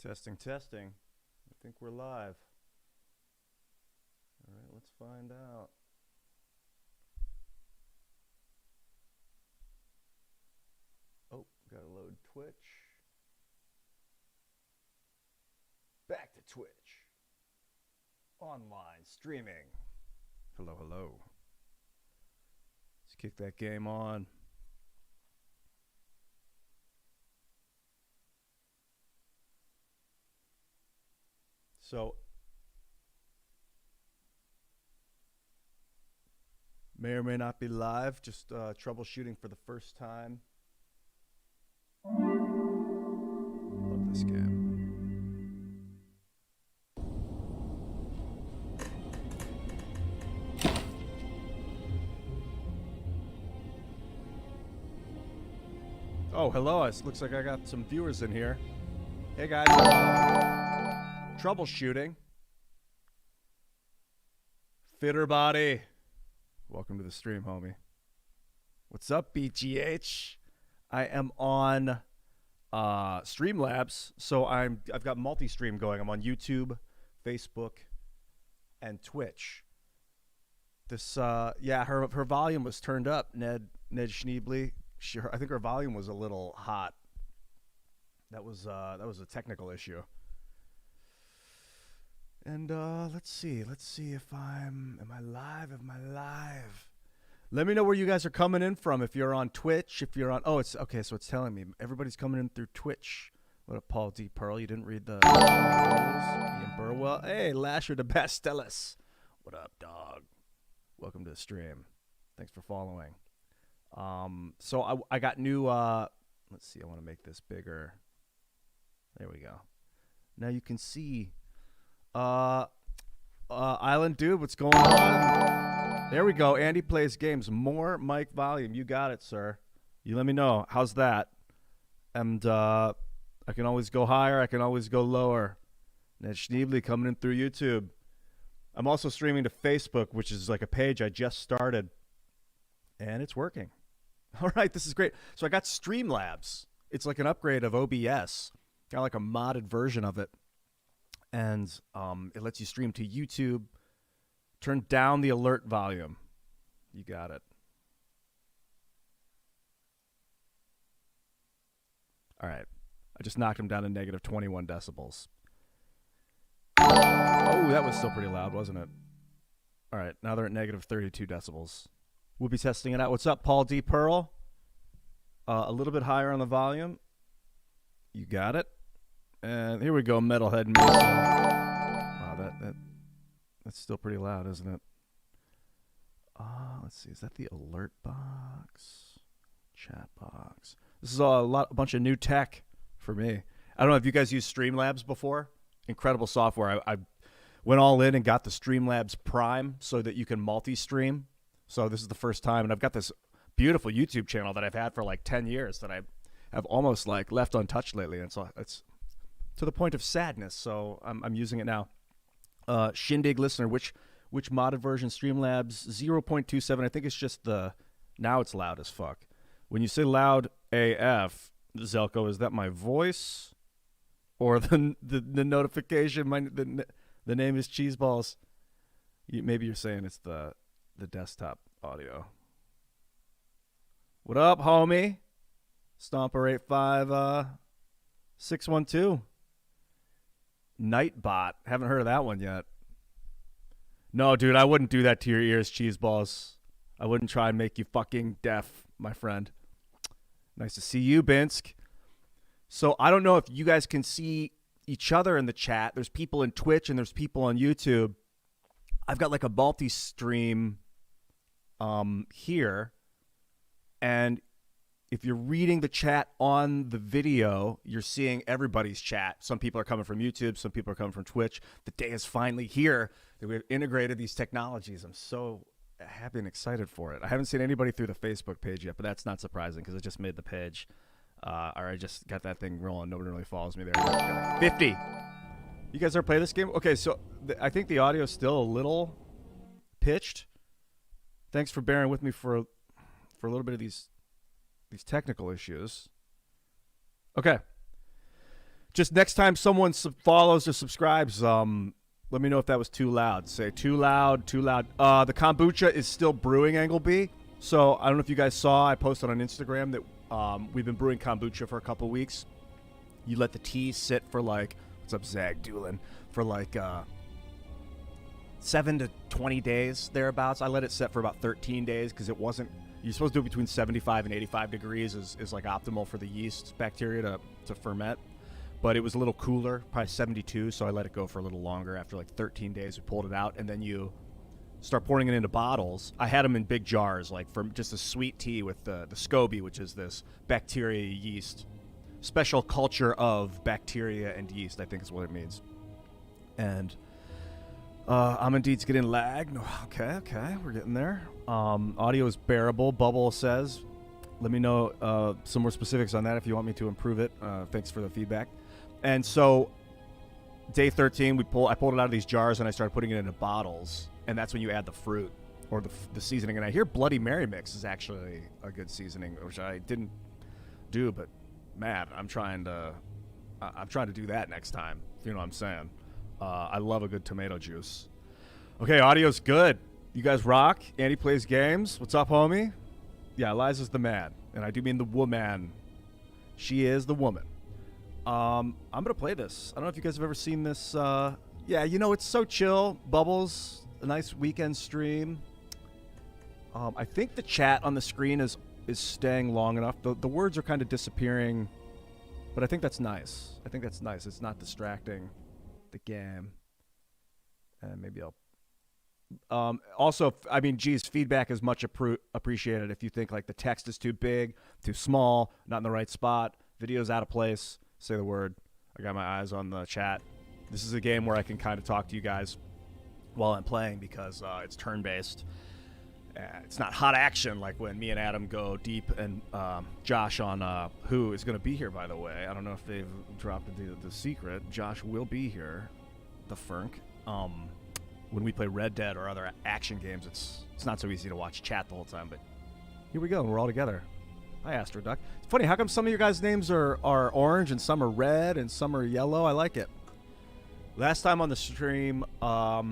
Testing, testing. I think we're live. All right, let's find out. Oh, gotta load Twitch. Back to Twitch. Online streaming. Hello, hello. Let's kick that game on. So, may or may not be live, just troubleshooting for the first time. Love this game. Oh, hello. It looks like I got some viewers in here. Hey, guys. Troubleshooting. Fitter body. Welcome to the stream, homie. What's up, BGH? I am on Streamlabs, so I've got multi-stream going. I'm on YouTube, Facebook, and Twitch. This yeah, her volume was turned up. Ned Schneebly. I think her volume was a little hot. That was a technical issue. And let's see if am I live? Am I live? Let me know where you guys are coming in from. If you're on Twitch, if you're on, oh, it's okay. So it's telling me everybody's coming in through Twitch. What up, Paul D. Pearl? You didn't read the Ian Burwell. Hey, Lasher de Bastellis. What up, dog? Welcome to the stream. Thanks for following. So I got new. Let's see. I want to make this bigger. There we go. Now you can see. Island Dude, what's going on? There we go. Andy plays games. More mic volume. You got it, sir. You let me know. How's that? And I can always go higher. I can always go lower. Ned Schneebly coming in through YouTube. I'm also streaming to Facebook, which is like a page I just started. And it's working. All right, this is great. So I got Streamlabs. It's like an upgrade of OBS. Kind of like a modded version of it. And it lets you stream to YouTube. Turn down the alert volume. You got it. All right. I just knocked him down to negative 21 decibels. Oh, that was still pretty loud, wasn't it? All right. Now they're at negative 32 decibels. We'll be testing it out. What's up, Paul D. Pearl? A little bit higher on the volume. You got it. And here we go, Metalhead Mason. Wow, that's still pretty loud, isn't it? Let's see. Is that the alert box? Chat box. This is a bunch of new tech for me. I don't know if you guys used Streamlabs before. Incredible software. I went all in and got the Streamlabs Prime so that you can multi-stream. So this is the first time, and I've got this beautiful YouTube channel that I've had for like 10 years that I have almost like left untouched lately, and so it's to the point of sadness. So I'm using it now. Shindig listener, which modded version? Streamlabs 0.27. I think it's just now it's loud as fuck. When you say loud AF, Zelko, is that my voice or the notification? The name is Cheeseballs. Maybe you're saying it's the desktop audio. What up, homie? Stomper 85612. Nightbot. Haven't heard of that one yet. No, dude, I wouldn't do that to your ears, Cheeseballs. I wouldn't try and make you fucking deaf, my friend. Nice to see you, Binsk. So I don't know if you guys can see each other in the chat. There's people in Twitch and there's people on YouTube. I've got like a multi-stream here. And if you're reading the chat on the video, you're seeing everybody's chat. Some people are coming from YouTube. Some people are coming from Twitch. The day is finally here that we've integrated these technologies. I'm so happy and excited for it. I haven't seen anybody through the Facebook page yet, but that's not surprising because I just made the page. Or I just got that thing rolling. Nobody really follows me there. 50. You guys ever play this game? Okay, so I think the audio is still a little pitched. Thanks for bearing with me for a little bit of these technical issues. Okay. Just next time someone follows or subscribes, let me know if that was too loud. Say too loud, too loud. The kombucha is still brewing, Angle B. So I don't know if you guys saw, I posted on Instagram that we've been brewing kombucha for a couple weeks. You let the tea sit for like, what's up, Zag Doolin? For like 7 to 20 days, thereabouts. I let it set for about 13 days because it wasn't, you're supposed to do it between 75 and 85 degrees is like optimal for the yeast bacteria to ferment. But it was a little cooler, probably 72, so I let it go for a little longer. After like 13 days, we pulled it out, and then you start pouring it into bottles. I had them in big jars, like for just a sweet tea with the SCOBY, which is this bacteria yeast. Special culture of bacteria and yeast, I think is what it means. And I'm indeed getting lag. Okay, we're getting there. Audio is bearable, Bubble says. Let me know some more specifics on that if you want me to improve it. Thanks for the feedback. And so, day 13, I pulled it out of these jars and I started putting it into bottles. And that's when you add the fruit or the seasoning. And I hear Bloody Mary mix is actually a good seasoning, which I didn't do, but man, I'm trying to do that next time. If you know what I'm saying. I love a good tomato juice. Okay, audio's good. You guys rock. Andy plays games. What's up, homie? Yeah, Eliza's the man, and I do mean the woman. She is the woman. I'm gonna play this. I don't know if you guys have ever seen this. Yeah, you know, it's so chill. Bubbles, a nice weekend stream. I think the chat on the screen is staying long enough. The words are kind of disappearing, but I think that's nice. It's not distracting the game. And maybe I'll also, I mean, geez, feedback is much appreciated. If you think like the text is too big, too small, not in the right spot, video's out of place, say the word. I got my eyes on the chat. This is a game where I can kind of talk to you guys while I'm playing because it's turn-based. It's not hot action like when me and Adam go deep, and Josh on who is going to be here, by the way. I don't know if they've dropped the secret. Josh will be here, the Fernk. When we play Red Dead or other action games, it's not so easy to watch chat the whole time, but here we go, and we're all together. Hi, Astro Duck. It's funny, how come some of your guys' names are orange and some are red and some are yellow? I like it. Last time on the stream, I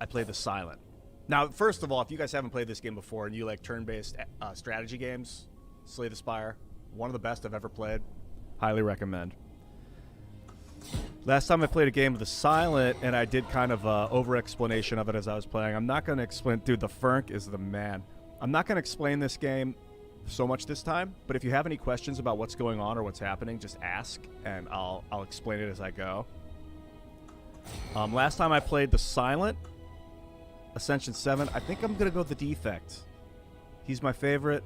played the Silent. Now, first of all, if you guys haven't played this game before and you like turn-based strategy games, Slay the Spire, one of the best I've ever played. Highly recommend. Last time I played a game of the Silent, and I did kind of over-explanation of it as I was playing. I'm not going to explain... Dude, the Fernk is the man. I'm not going to explain this game so much this time, but if you have any questions about what's going on or what's happening, just ask, and I'll explain it as I go. Last time I played the Silent... Ascension 7. I think I'm going to go with the Defect. He's my favorite.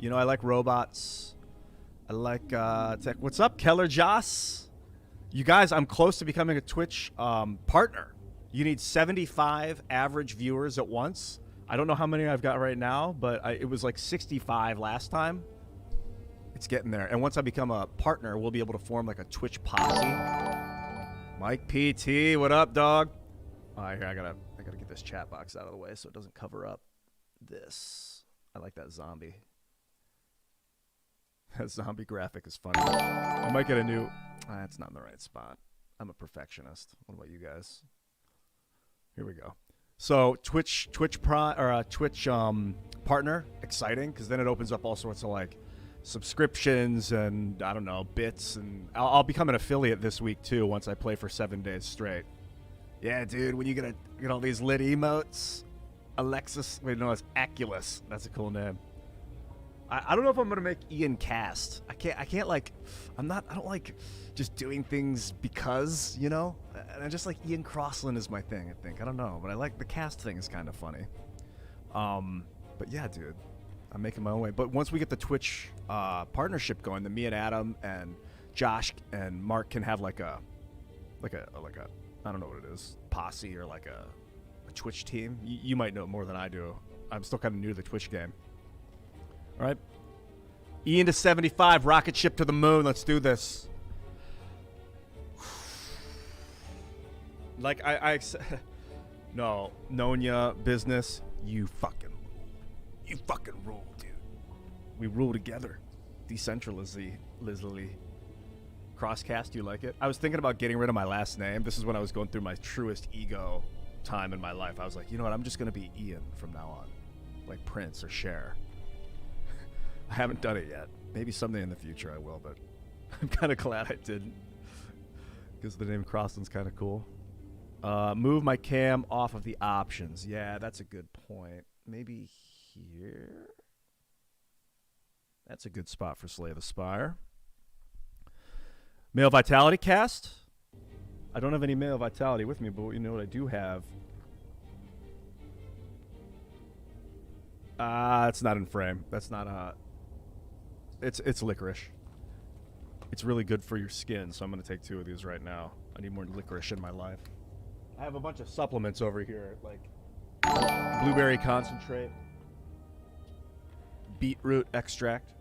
You know, I like robots. I like tech. What's up, Keller Joss? You guys, I'm close to becoming a Twitch partner. You need 75 average viewers at once. I don't know how many I've got right now, but it was like 65 last time. It's getting there. And once I become a partner, we'll be able to form like a Twitch posse. Mike PT, what up, dog? All right, here, I gotta get this chat box out of the way so it doesn't cover up this. I like that zombie. That zombie graphic is funny. I might get a new... That's not in the right spot. I'm a perfectionist. What about you guys? Here we go. So Twitch partner, exciting, because then it opens up all sorts of like subscriptions and I don't know, bits, and I'll become an affiliate this week too once I play for 7 days straight. Yeah, dude, when you get all these lit emotes, Alexis, wait, no, it's Aculus. That's a cool name. I don't know if I'm gonna make Ian cast. I can't like, I don't like just doing things because, you know? And I just like Ian Crossland is my thing, I think. I don't know, but I like the cast thing is kind of funny. But yeah, dude, I'm making my own way. But once we get the Twitch partnership going, then me and Adam and Josh and Mark can have like a I don't know what it is, posse or like a Twitch team. You might know more than I do. I'm still kind of new to the Twitch game. All right. Ian to 75, rocket ship to the moon. Let's do this. Like no, Nonya business. You fucking rule, dude. We rule together. Decentralizly. Crosscast, you like it? I was thinking about getting rid of my last name. This is when I was going through my truest ego time in my life. I was like, you know what? I'm just going to be Ian from now on. Like Prince or Cher. I haven't done it yet. Maybe someday in the future I will, but I'm kind of glad I didn't. Because the name Croston's kind of cool. Move my cam off of the options. Yeah, that's a good point. Maybe here? That's a good spot for Slay the Spire. Male Vitality cast. I don't have any Male Vitality with me, but you know what I do have? It's not in frame. That's not it's licorice. It's really good for your skin, so I'm going to take 2 of these right now. I need more licorice in my life. I have a bunch of supplements over here, like blueberry concentrate, beetroot extract.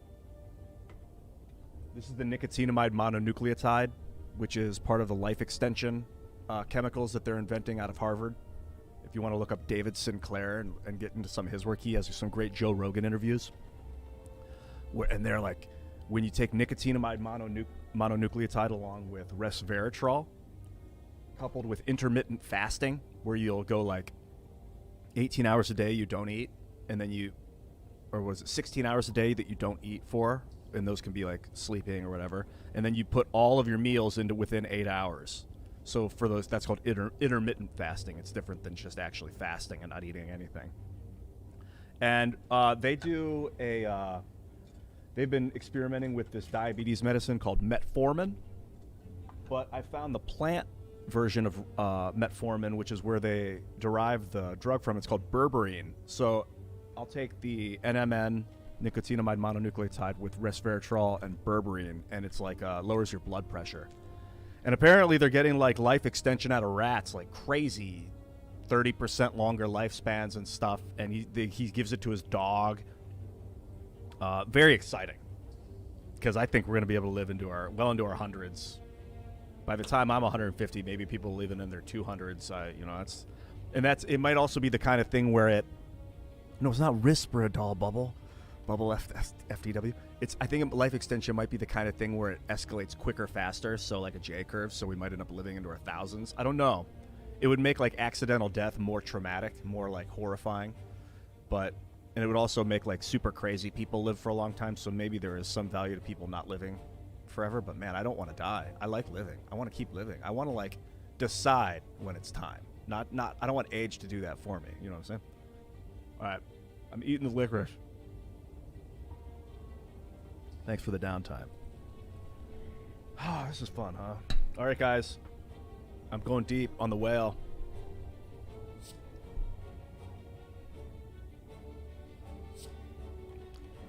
This is the nicotinamide mononucleotide, which is part of the life extension chemicals that they're inventing out of Harvard. If you want to look up David Sinclair and get into some of his work, he has some great Joe Rogan interviews. And they're like, when you take nicotinamide mononucleotide along with resveratrol, coupled with intermittent fasting, where you'll go like 18 hours a day you don't eat, and then or was it 16 hours a day that you don't eat for, and those can be like sleeping or whatever, and then you put all of your meals into within 8 hours. So for those, that's called intermittent fasting. It's different than just actually fasting and not eating anything. And they do they've been experimenting with this diabetes medicine called metformin, but I found the plant version of metformin, which is where they derive the drug from. It's called berberine. So I'll take the NMN, nicotinamide mononucleotide, with resveratrol and berberine, and it's like lowers your blood pressure. And apparently they're getting like life extension out of rats like crazy, 30% longer lifespans and stuff, and he gives it to his dog. Very exciting, because I think we're going to be able to live into our hundreds. By the time I'm 150, maybe people living in their 200s. It might also be the kind of thing where it's not Risperdal bubble FTW. I think life extension might be the kind of thing where it escalates quicker, faster, so like a J curve. So we might end up living into our thousands. I don't know. It would make like accidental death more traumatic, more like horrifying, and it would also make like super crazy people live for a long time. So maybe there is some value to people not living forever. But man, I don't want to die. I like living. I want to keep living. I want to like decide when it's time. Not. I don't want age to do that for me. You know what I'm saying? All right, I'm eating the licorice. Thanks for the downtime. Oh, this is fun, huh? All right, guys. I'm going deep on the whale.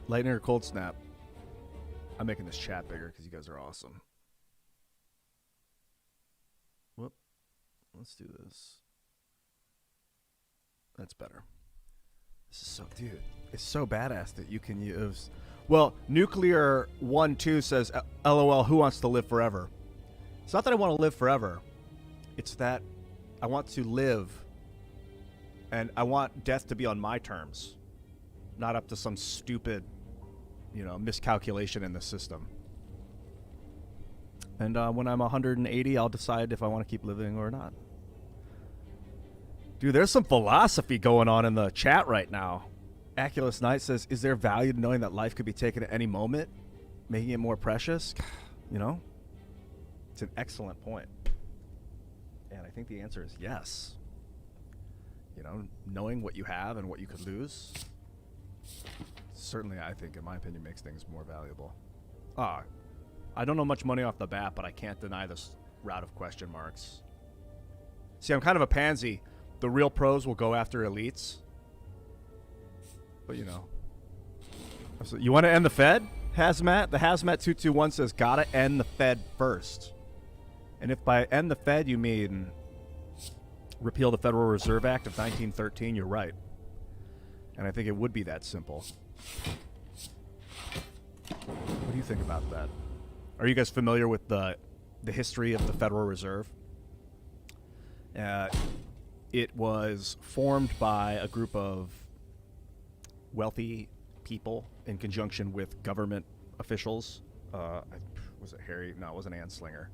Lightning or cold snap? I'm making this chat bigger because you guys are awesome. Whoop. Let's do this. That's better. This is so, dude, it's so badass that you can use. Well, Nuclear 1-2 says, LOL, who wants to live forever? It's not that I want to live forever. It's that I want to live, and I want death to be on my terms, not up to some stupid, miscalculation in the system. And when I'm 180, I'll decide if I want to keep living or not. Dude, there's some philosophy going on in the chat right now. Aculus Knight says, is there value to knowing that life could be taken at any moment, making it more precious? It's an excellent point. And I think the answer is yes. Knowing what you have and what you could lose, certainly, I think, in my opinion, makes things more valuable. I don't know much money off the bat, but I can't deny this route of question marks. See, I'm kind of a pansy. The real pros will go after elites. But, So you want to end the Fed? Hazmat? The Hazmat 221 says, gotta end the Fed first. And if by end the Fed you mean repeal the Federal Reserve Act of 1913, you're right. And I think it would be that simple. What do you think about that? Are you guys familiar with the history of the Federal Reserve? It was formed by a group of wealthy people in conjunction with government officials. was it Harry? No, it wasn't Anslinger.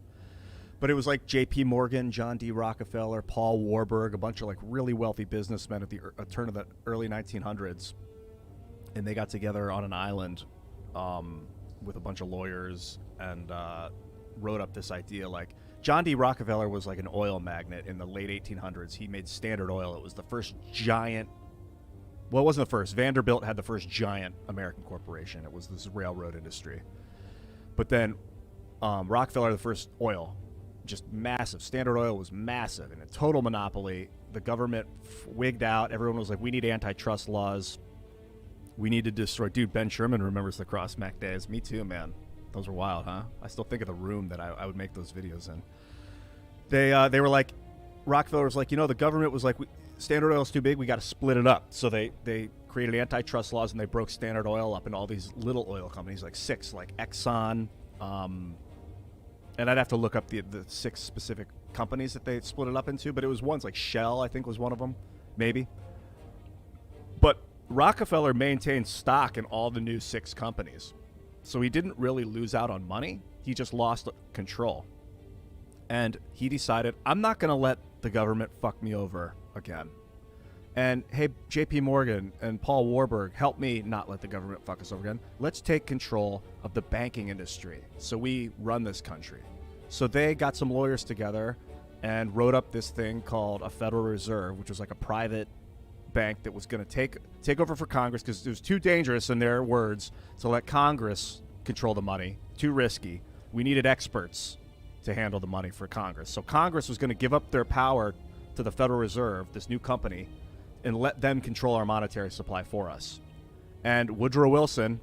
But it was like J.P. Morgan, John D. Rockefeller, Paul Warburg, a bunch of like really wealthy businessmen at the turn of the early 1900s. And they got together on an island with a bunch of lawyers and wrote up this idea. Like, John D. Rockefeller was like an oil magnate in the late 1800s. He made Standard Oil. It was the first giant, well, it wasn't the first. Vanderbilt had the first giant American corporation. It was this railroad industry. But then Rockefeller, the first oil, just massive. Standard Oil was massive and a total monopoly. The government wigged out. Everyone was like, we need antitrust laws. We need to destroy. Dude, Ben Sherman remembers the Cross-Mac days. Me too, man. Those were wild, huh? I still think of the room that I would make those videos in. They were like, Rockefeller was like, the government was like, Standard Oil's too big. We got to split it up. So they created antitrust laws and they broke Standard Oil up into all these little oil companies, like 6, like Exxon. And I'd have to look up the 6 specific companies that they split it up into, but it was ones like Shell, I think was one of them, maybe. But Rockefeller maintained stock in all the new 6 companies. So he didn't really lose out on money. He just lost control. And he decided, I'm not going to let the government fuck me over again. And hey, J.P. Morgan and Paul Warburg, help me not let the government fuck us over again. Let's take control of the banking industry so we run this country. So they got some lawyers together and wrote up this thing called a Federal Reserve, which was like a private bank that was going to take over for Congress because it was too dangerous, in their words, to let Congress control the money. Too risky. We needed experts to handle the money for Congress. So Congress was going to give up their power to the Federal Reserve, this new company, and let them control our monetary supply for us. And Woodrow Wilson,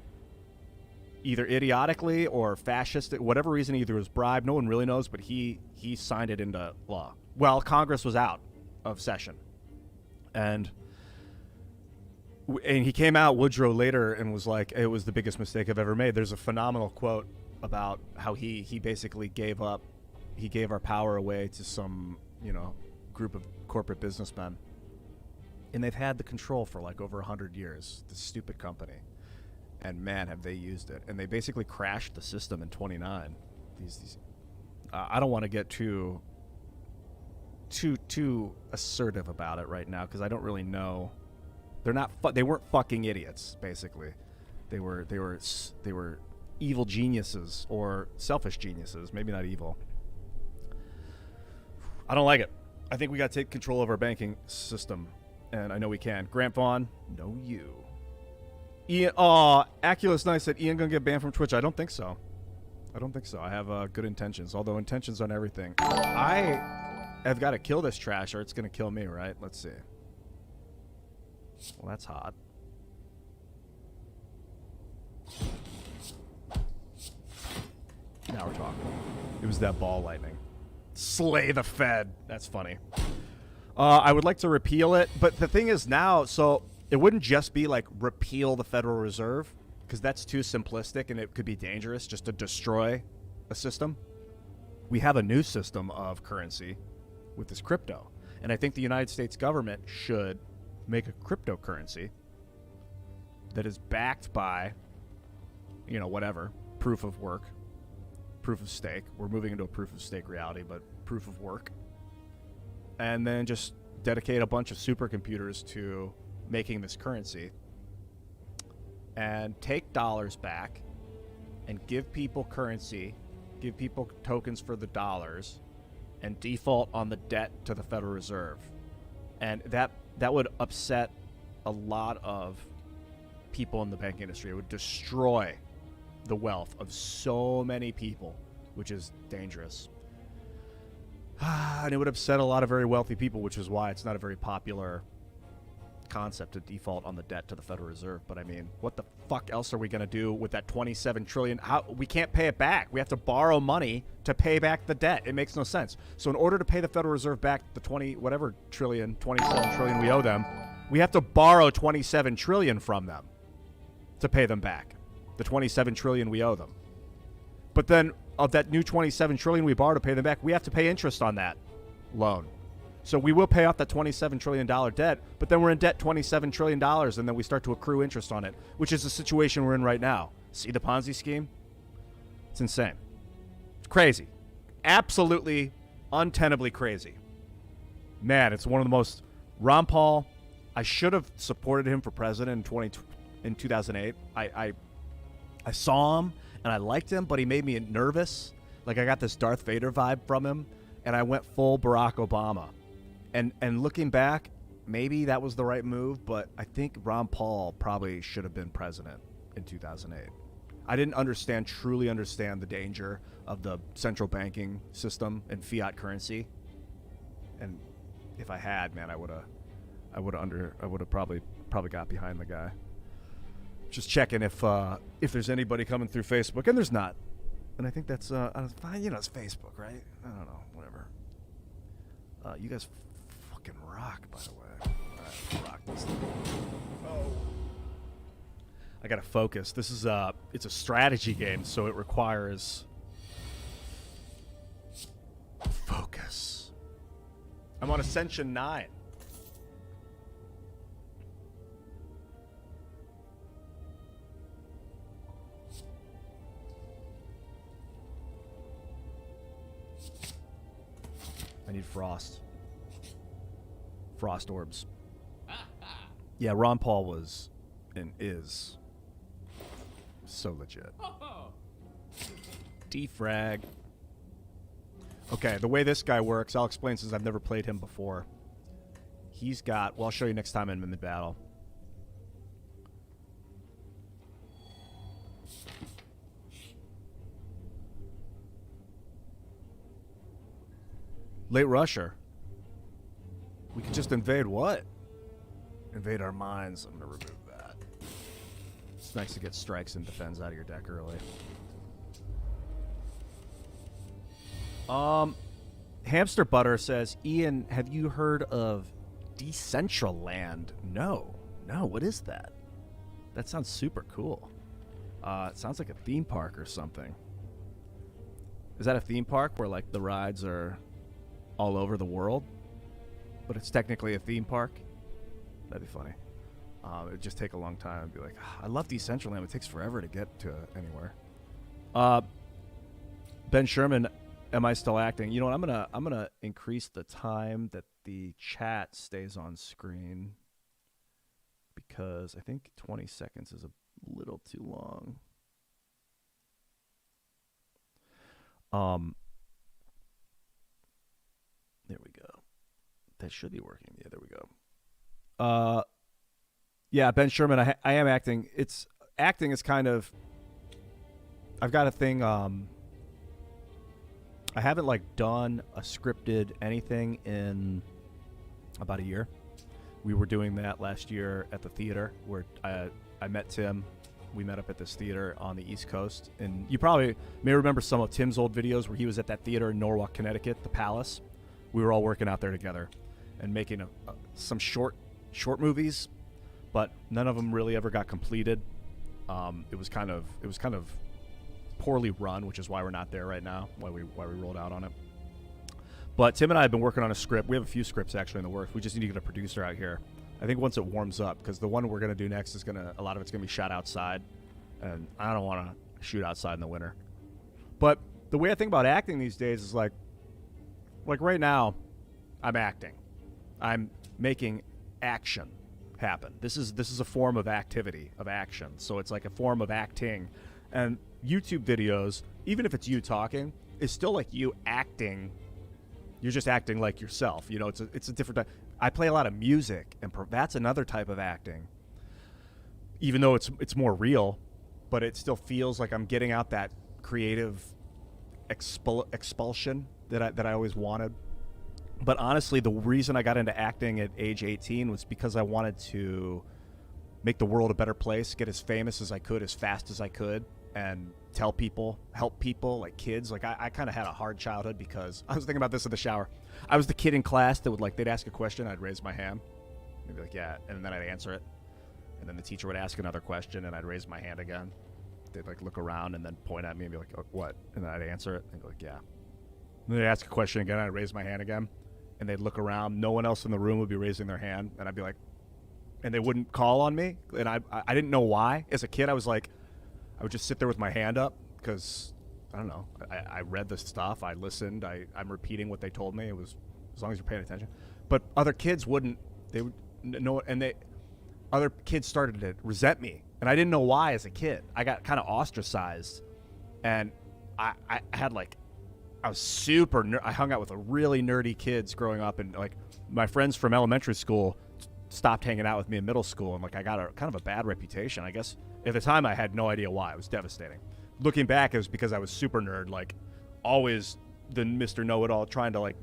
either idiotically or fascist, whatever reason, either was bribed, no one really knows, but he signed it into law. Well, Congress was out of session. And he came out, Woodrow, later and was like, it was the biggest mistake I've ever made. There's a phenomenal quote about how he basically gave our power away to some, group of corporate businessmen. And they've had the control for like over 100 years, this stupid company. And man, have they used it. And they basically crashed the system in 29. I don't want to get too assertive about it right now because I don't really know. They weren't fucking idiots, basically. They were evil geniuses or selfish geniuses, maybe not evil. I don't like it. I think we got to take control of our banking system. And I know we can. Grant Vaughn, no you. Ian, Aculus Nice said, Ian gonna get banned from Twitch. I don't think so. I have good intentions, although intentions on everything. I have got to kill this trash or it's gonna kill me, right? Let's see. Well, that's hot. Now we're talking. It was that ball lightning. Slay the Fed. That's funny. I would like to repeal it, but the thing is now, so it wouldn't just be like repeal the Federal Reserve, because that's too simplistic and it could be dangerous just to destroy a system. We have a new system of currency with this crypto, and I think the United States government should make a cryptocurrency that is backed by, whatever, proof of work, proof of stake. We're moving into a proof of stake reality, but proof of work. And then just dedicate a bunch of supercomputers to making this currency and take dollars back and give people currency, give people tokens for the dollars, and default on the debt to the Federal Reserve. And that would upset a lot of people in the banking industry. It would destroy the wealth of so many people, which is dangerous. And it would upset a lot of very wealthy people, which is why it's not a very popular concept to default on the debt to the Federal Reserve. But I mean, what the fuck else are we going to do with that $27 trillion? We can't pay it back. We have to borrow money to pay back the debt. It makes no sense. So in order to pay the Federal Reserve back the 27 trillion we owe them, we have to borrow 27 trillion from them to pay them back. The 27 trillion we owe them. But then of that new 27 trillion we borrow to pay them back, we have to pay interest on that loan. So we will pay off that $27 trillion debt, but then we're in debt $27 trillion, and then we start to accrue interest on it, which is the situation we're in right now. See the Ponzi scheme? It's insane. crazy. Absolutely, untenably crazy. Man, it's one of the most... Ron Paul, I should have supported him for president in 2008. I saw him, and I liked him, but he made me nervous. Like, I got this Darth Vader vibe from him, and I went full Barack Obama. And looking back, maybe that was the right move, but I think Ron Paul probably should have been president in 2008. I didn't truly understand the danger of the central banking system and fiat currency. And if I had, man, I would have probably got behind the guy. Just checking if there's anybody coming through Facebook, and there's not. And I think that's fine. You know, it's Facebook, right? I don't know, whatever. You guys fucking rock, by the way. Rock this thing. Oh. I gotta focus. This is it's a strategy game, so it requires focus. I'm on Ascension 9. I need frost. Frost orbs. Yeah, Ron Paul was and is so legit. Defrag. Okay, the way this guy works, I'll explain since I've never played him before. He's got... Well, I'll show you next time in mid-battle. Late rusher. We could just invade what? Invade our minds. I'm going to remove that. It's nice to get strikes and defends out of your deck early. Hamster Butter says, Ian, have you heard of Decentraland? No. What is that? That sounds super cool. It sounds like a theme park or something. Is that a theme park where like the rides are all over the world, but it's technically a theme park? That'd be funny. It would just take a long time. I'd be like, I love Decentraland. It takes forever to get to anywhere. Ben Sherman, am I still acting? You know what? I'm gonna increase the time that the chat stays on screen because I think 20 seconds is a little too long. There we go. That should be working. Yeah, there we go. Yeah, Ben Sherman, I am acting. Acting is kind of... I've got a thing... I haven't like done a scripted anything in about a year. We were doing that last year at the theater where I met Tim. We met up at this theater on the East Coast. And you probably may remember some of Tim's old videos where he was at that theater in Norwalk, Connecticut, the Palace. We were all working out there together and making some short movies, but none of them really ever got completed. It was kind of poorly run, which is why we're not there right now, why we rolled out on it. But Tim and I have been working on a script. We have a few scripts actually in the works. We just need to get a producer out here. I think once it warms up, because the one we're going to do next is a lot of it's going to be shot outside, and I don't want to shoot outside in the winter. But the way I think about acting these days is like right now, I'm acting. I'm making action happen. This is a form of activity, of action. So it's like a form of acting. And YouTube videos, even if it's you talking, is still like you acting. You're just acting like yourself. You know, it's a different type. I play a lot of music, and that's another type of acting. Even though it's more real, but it still feels like I'm getting out that creative expulsion that I always wanted. But honestly, the reason I got into acting at age 18 was because I wanted to make the world a better place, get as famous as I could, as fast as I could, and tell people, help people, like kids. Like I kind of had a hard childhood because I was thinking about this in the shower. I was the kid in class that would they'd ask a question, I'd raise my hand. They'd be like, yeah, and then I'd answer it. And then the teacher would ask another question, and I'd raise my hand again. They'd look around and then point at me and be like, oh, what? And then I'd answer it and be like, yeah. And then they'd ask a question again, I'd raise my hand again. And they'd look around. No one else in the room would be raising their hand. And I'd be like, and they wouldn't call on me. And I didn't know why. As a kid, I would just sit there with my hand up because I don't know. I read the stuff. I listened. I'm repeating what they told me. It was as long as you're paying attention. But other kids wouldn't. They would know, and other kids started to resent me, and I didn't know why. As a kid, I got kind of ostracized, and I had like, I was super. I hung out with really nerdy kids growing up, and like my friends from elementary school stopped hanging out with me in middle school, and like I got a kind of a bad reputation. I guess at the time I had no idea why. It was devastating. Looking back, it was because I was super nerd, like always the Mr. Know-It-All, trying to like,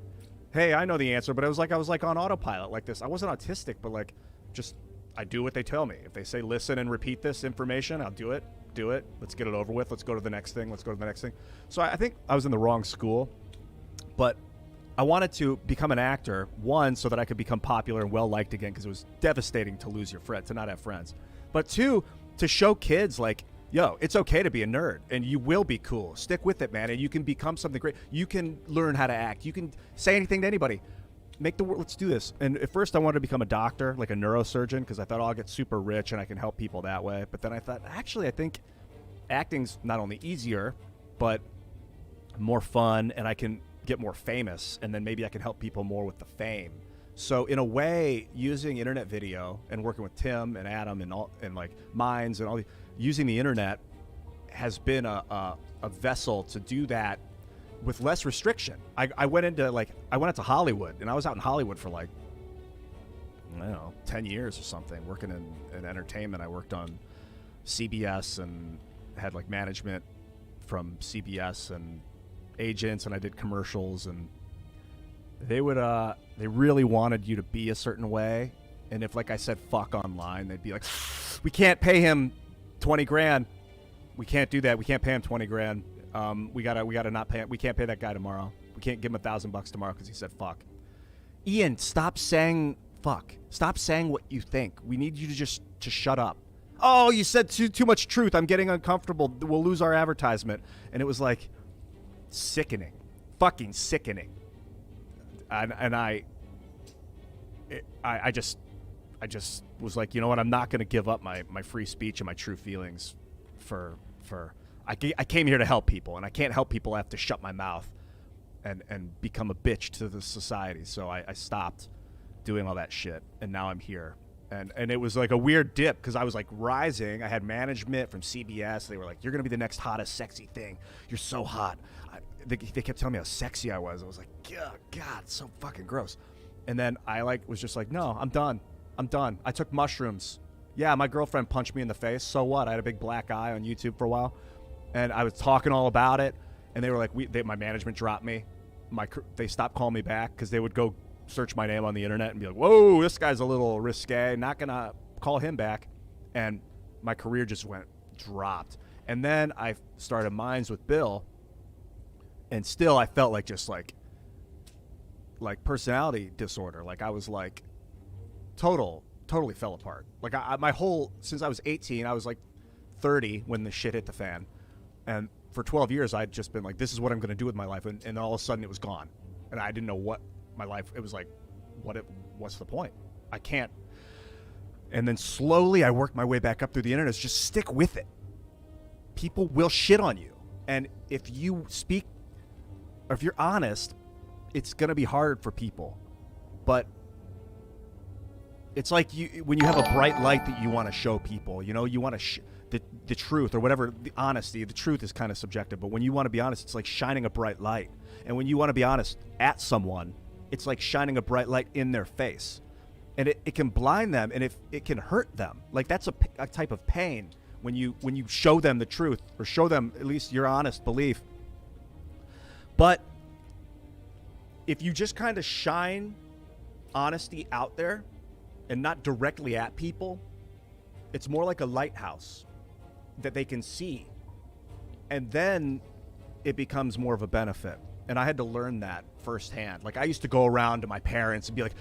hey, I know the answer, but I was like on autopilot like this. I wasn't autistic, but like just I do what they tell me. If they say listen and repeat this information, I'll do it. Let's get it over with. Let's go to the next thing. So I think I was in the wrong school, but I wanted to become an actor, one, so that I could become popular and well-liked again, because it was devastating to lose your friend, to not have friends. But two, to show kids like, yo, it's okay to be a nerd, and you will be cool. Stick with it, man, and you can become something great. You can learn how to act. You can say anything to anybody. Make the world. Let's do this. And at first, I wanted to become a doctor, like a neurosurgeon, because I thought, oh, I'll get super rich and I can help people that way. But then I thought, actually, I think acting's not only easier, but more fun, and I can get more famous, and then maybe I can help people more with the fame. So in a way, using internet video and working with Tim and Adam and like Minds and all the, using the internet has been a vessel to do that with less restriction. I went out to Hollywood, and I was out in Hollywood for like, I don't know, 10 years or something, working in entertainment. I worked on CBS and had like management from CBS and agents, and I did commercials, and they really wanted you to be a certain way. And if, like I said, fuck online, they'd be like, we can't pay him 20 grand. We can't do that. We can't pay him 20 grand. We gotta not pay him. We can't pay that guy tomorrow. We can't give him $1,000 tomorrow because he said fuck. Ian, stop saying fuck. Stop saying what you think. We need you to shut up. Oh, you said too much truth. I'm getting uncomfortable. We'll lose our advertisement. And it was like sickening, fucking sickening. And I just was like, you know what? I'm not going to give up my free speech and my true feelings for I came here to help people, and I can't help people. I have to shut my mouth and become a bitch to the society. So I stopped doing all that shit, and now I'm here. And it was like a weird dip, because I was like rising. I had management from CBS. They were like, you're going to be the next hottest sexy thing. You're so hot. They kept telling me how sexy I was. I was like, God, it's so fucking gross. And then I was just like, no, I'm done. I took mushrooms. Yeah, my girlfriend punched me in the face. So what? I had a big black eye on YouTube for a while, and I was talking all about it. And they were like, my management dropped me. They stopped calling me back, because they would go search my name on the internet and be like, whoa, this guy's a little risque. Not gonna call him back. And my career just dropped. And then I started Minds with Bill. And still, I felt like just like personality disorder. Like I was like totally fell apart. Like since I was 18, I was like 30 when the shit hit the fan. And for 12 years, I'd just been like, this is what I'm going to do with my life. And then all of a sudden it was gone. And I didn't know what my life, it was like, what's the point? I can't. And then slowly I worked my way back up through the internet. Just stick with it. People will shit on you. And if you speak, or if you're honest, it's going to be hard for people. But it's like when you have a bright light that you want to show people, you know, you want to the truth or whatever, the honesty. The truth is kind of subjective, but when you want to be honest, it's like shining a bright light. And when you want to be honest at someone, it's like shining a bright light in their face. And it can blind them, and it can hurt them. Like that's a type of pain when you show them the truth, or show them at least your honest belief. But if you just kind of shine honesty out there and not directly at people, it's more like a lighthouse that they can see. And then it becomes more of a benefit. And I had to learn that firsthand. Like I used to go around to my parents and be like,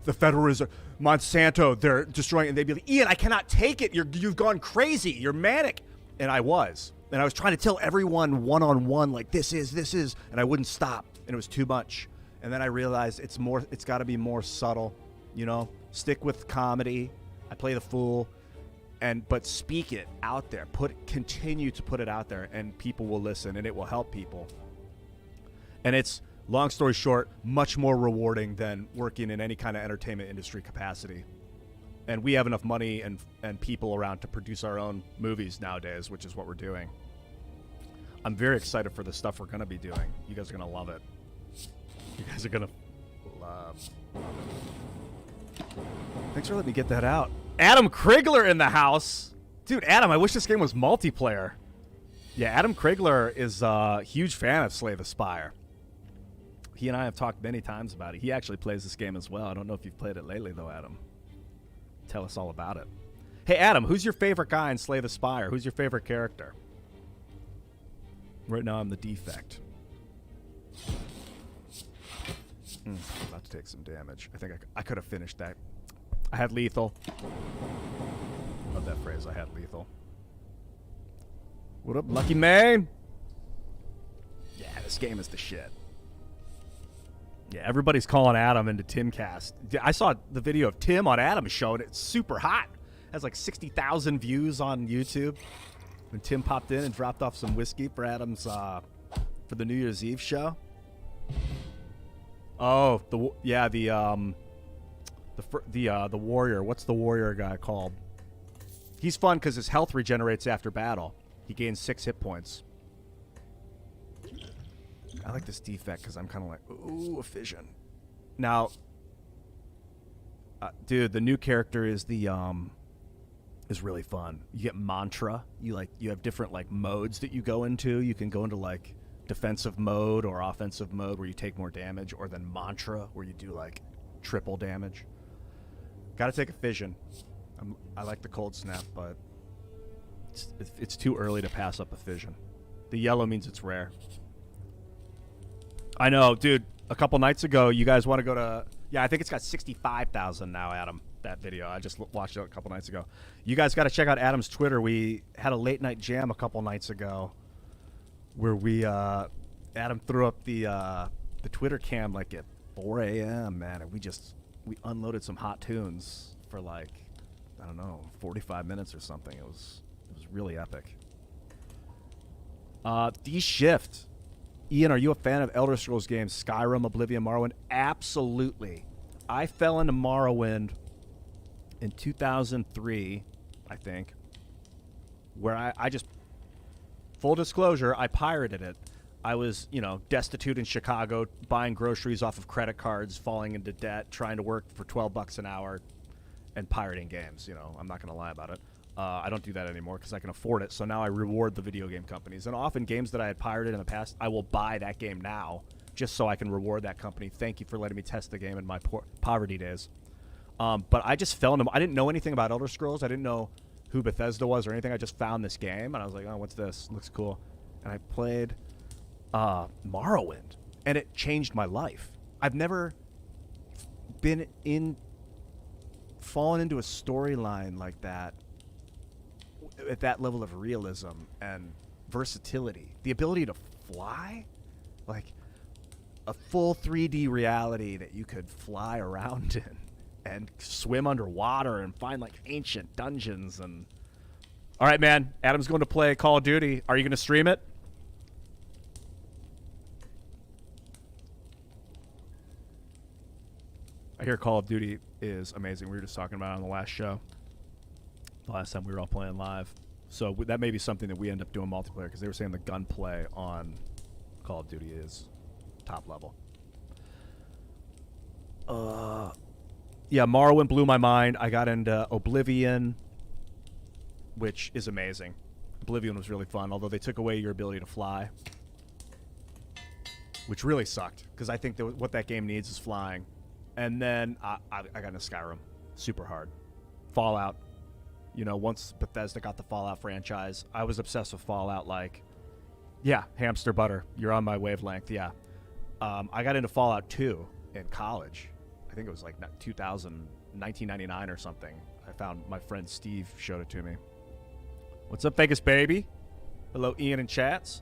the Federal Reserve, Monsanto, they're destroying. And they'd be like, Ian, I cannot take it. You've gone crazy. You're manic. And I was. And I was trying to tell everyone one-on-one, like, this is. And I wouldn't stop. And it was too much. And then I realized it's got to be more subtle, you know? Stick with comedy. I play the fool. but speak it out there. Continue to put it out there, and people will listen, and it will help people. And it's, long story short, much more rewarding than working in any kind of entertainment industry capacity. And we have enough money and people around to produce our own movies nowadays, which is what we're doing. I'm very excited for the stuff we're going to be doing. You guys are going to love it. You guys are going to love it. Thanks for letting me get that out. Adam Krigler in the house. Dude, Adam, I wish this game was multiplayer. Yeah, Adam Krigler is a huge fan of Slay the Spire. He and I have talked many times about it. He actually plays this game as well. I don't know if you've played it lately, though, Adam. Tell us all about it. Hey, Adam, who's your favorite guy in Slay the Spire? Who's your favorite character? Right now, I'm the defect. About to take some damage. I think I could have finished that. I had lethal. Love that phrase. I had lethal. What up, Lucky Man? Yeah, this game is the shit. Yeah, everybody's calling Adam into Timcast. I saw the video of Tim on Adam's show, and it's super hot. It has like 60,000 views on YouTube. When Tim popped in and dropped off some whiskey for Adam's for the New Year's Eve show. Oh, the warrior. What's the warrior guy called? He's fun because his health regenerates after battle. He gains 6 hit points. I like this defect because I'm kind of like, ooh, a fission. Now, dude, the new character is is really fun. You get mantra. You have different like modes that you go into. You can go into like defensive mode or offensive mode where you take more damage, or then mantra where you do like triple damage. Got to take a fission. I like the cold snap, but it's too early to pass up a fission. The yellow means it's rare. I know, dude. A couple nights ago, you guys want to go to... Yeah, I think it's got 65,000 now, Adam, that video. I just watched it a couple nights ago. You guys got to check out Adam's Twitter. We had a late-night jam a couple nights ago where Adam threw up the Twitter cam like at 4 a.m., man, and we unloaded some hot tunes for like, I don't know, 45 minutes or something. It was really epic. D-Shift. Ian, are you a fan of Elder Scrolls games, Skyrim, Oblivion, Morrowind? Absolutely. I fell into Morrowind in 2003, I think, where I just, full disclosure, I pirated it. I was, destitute in Chicago, buying groceries off of credit cards, falling into debt, trying to work for $12 an hour, and pirating games. I'm not going to lie about it. I don't do that anymore because I can afford it. So now I reward the video game companies. And often games that I had pirated in the past, I will buy that game now just so I can reward that company. Thank you for letting me test the game in my poverty days. But I just fell into... I didn't know anything about Elder Scrolls. I didn't know who Bethesda was or anything. I just found this game, and I was like, oh, what's this? Looks cool. And I played Morrowind, and it changed my life. I've never fallen into a storyline like that at that level of realism and versatility. The ability to fly, like a full 3D reality that you could fly around in and swim underwater and find like ancient dungeons. And all right, man, Adam's going to play Call of Duty. Are you going to stream it? I hear Call of Duty is amazing. We were just talking about it on the last show. The last time we were all playing live. So that may be something that we end up doing multiplayer, because they were saying the gunplay on Call of Duty is top level. Yeah, Morrowind blew my mind. I got into Oblivion, which is amazing. Oblivion was really fun, although they took away your ability to fly, which really sucked, because I think that what that game needs is flying. And then I got into Skyrim. Super hard. Fallout. Once Bethesda got the Fallout franchise, I was obsessed with Fallout like, yeah, hamster butter. You're on my wavelength, yeah. I got into Fallout 2 in college. I think it was like 1999 or something. I found my friend Steve showed it to me. What's up, Vegas baby? Hello, Ian and chats.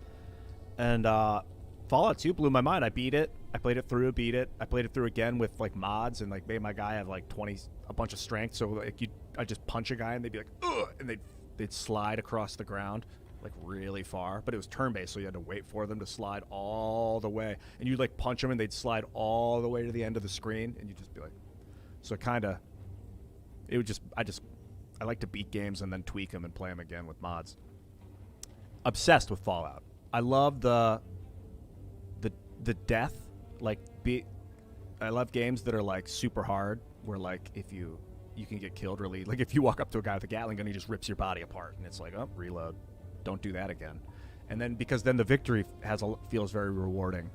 And Fallout 2 blew my mind. I beat it. I played it through, beat it. I played it through again with like mods and like made my guy have like a bunch of strength. So like I'd just punch a guy and they'd be like, ugh, and they'd slide across the ground like really far. But it was turn-based, so you had to wait for them to slide all the way. And you'd like punch them and they'd slide all the way to the end of the screen, and you'd just be like, so I like to beat games and then tweak them and play them again with mods. Obsessed with Fallout. I love the death, I love games that are like super hard, where like if you can get killed really, like if you walk up to a guy with a Gatling gun, he just rips your body apart, and it's like, oh, reload, don't do that again. And then because then the victory feels very rewarding.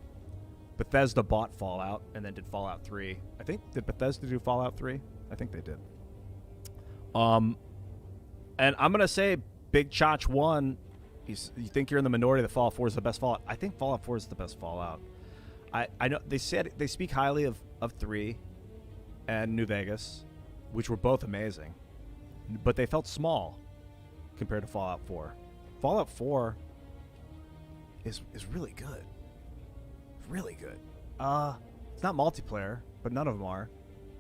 Bethesda bought Fallout and then did Fallout 3. I think, did Bethesda do Fallout 3? I think they did. And I'm gonna say Big Chotch won. You think you're in the minority that Fallout 4 is the best Fallout? I think Fallout 4 is the best Fallout. I know they speak highly of 3 and New Vegas, which were both amazing, but they felt small compared to Fallout 4. Fallout 4 is really good. Really good. It's not multiplayer, but none of them are.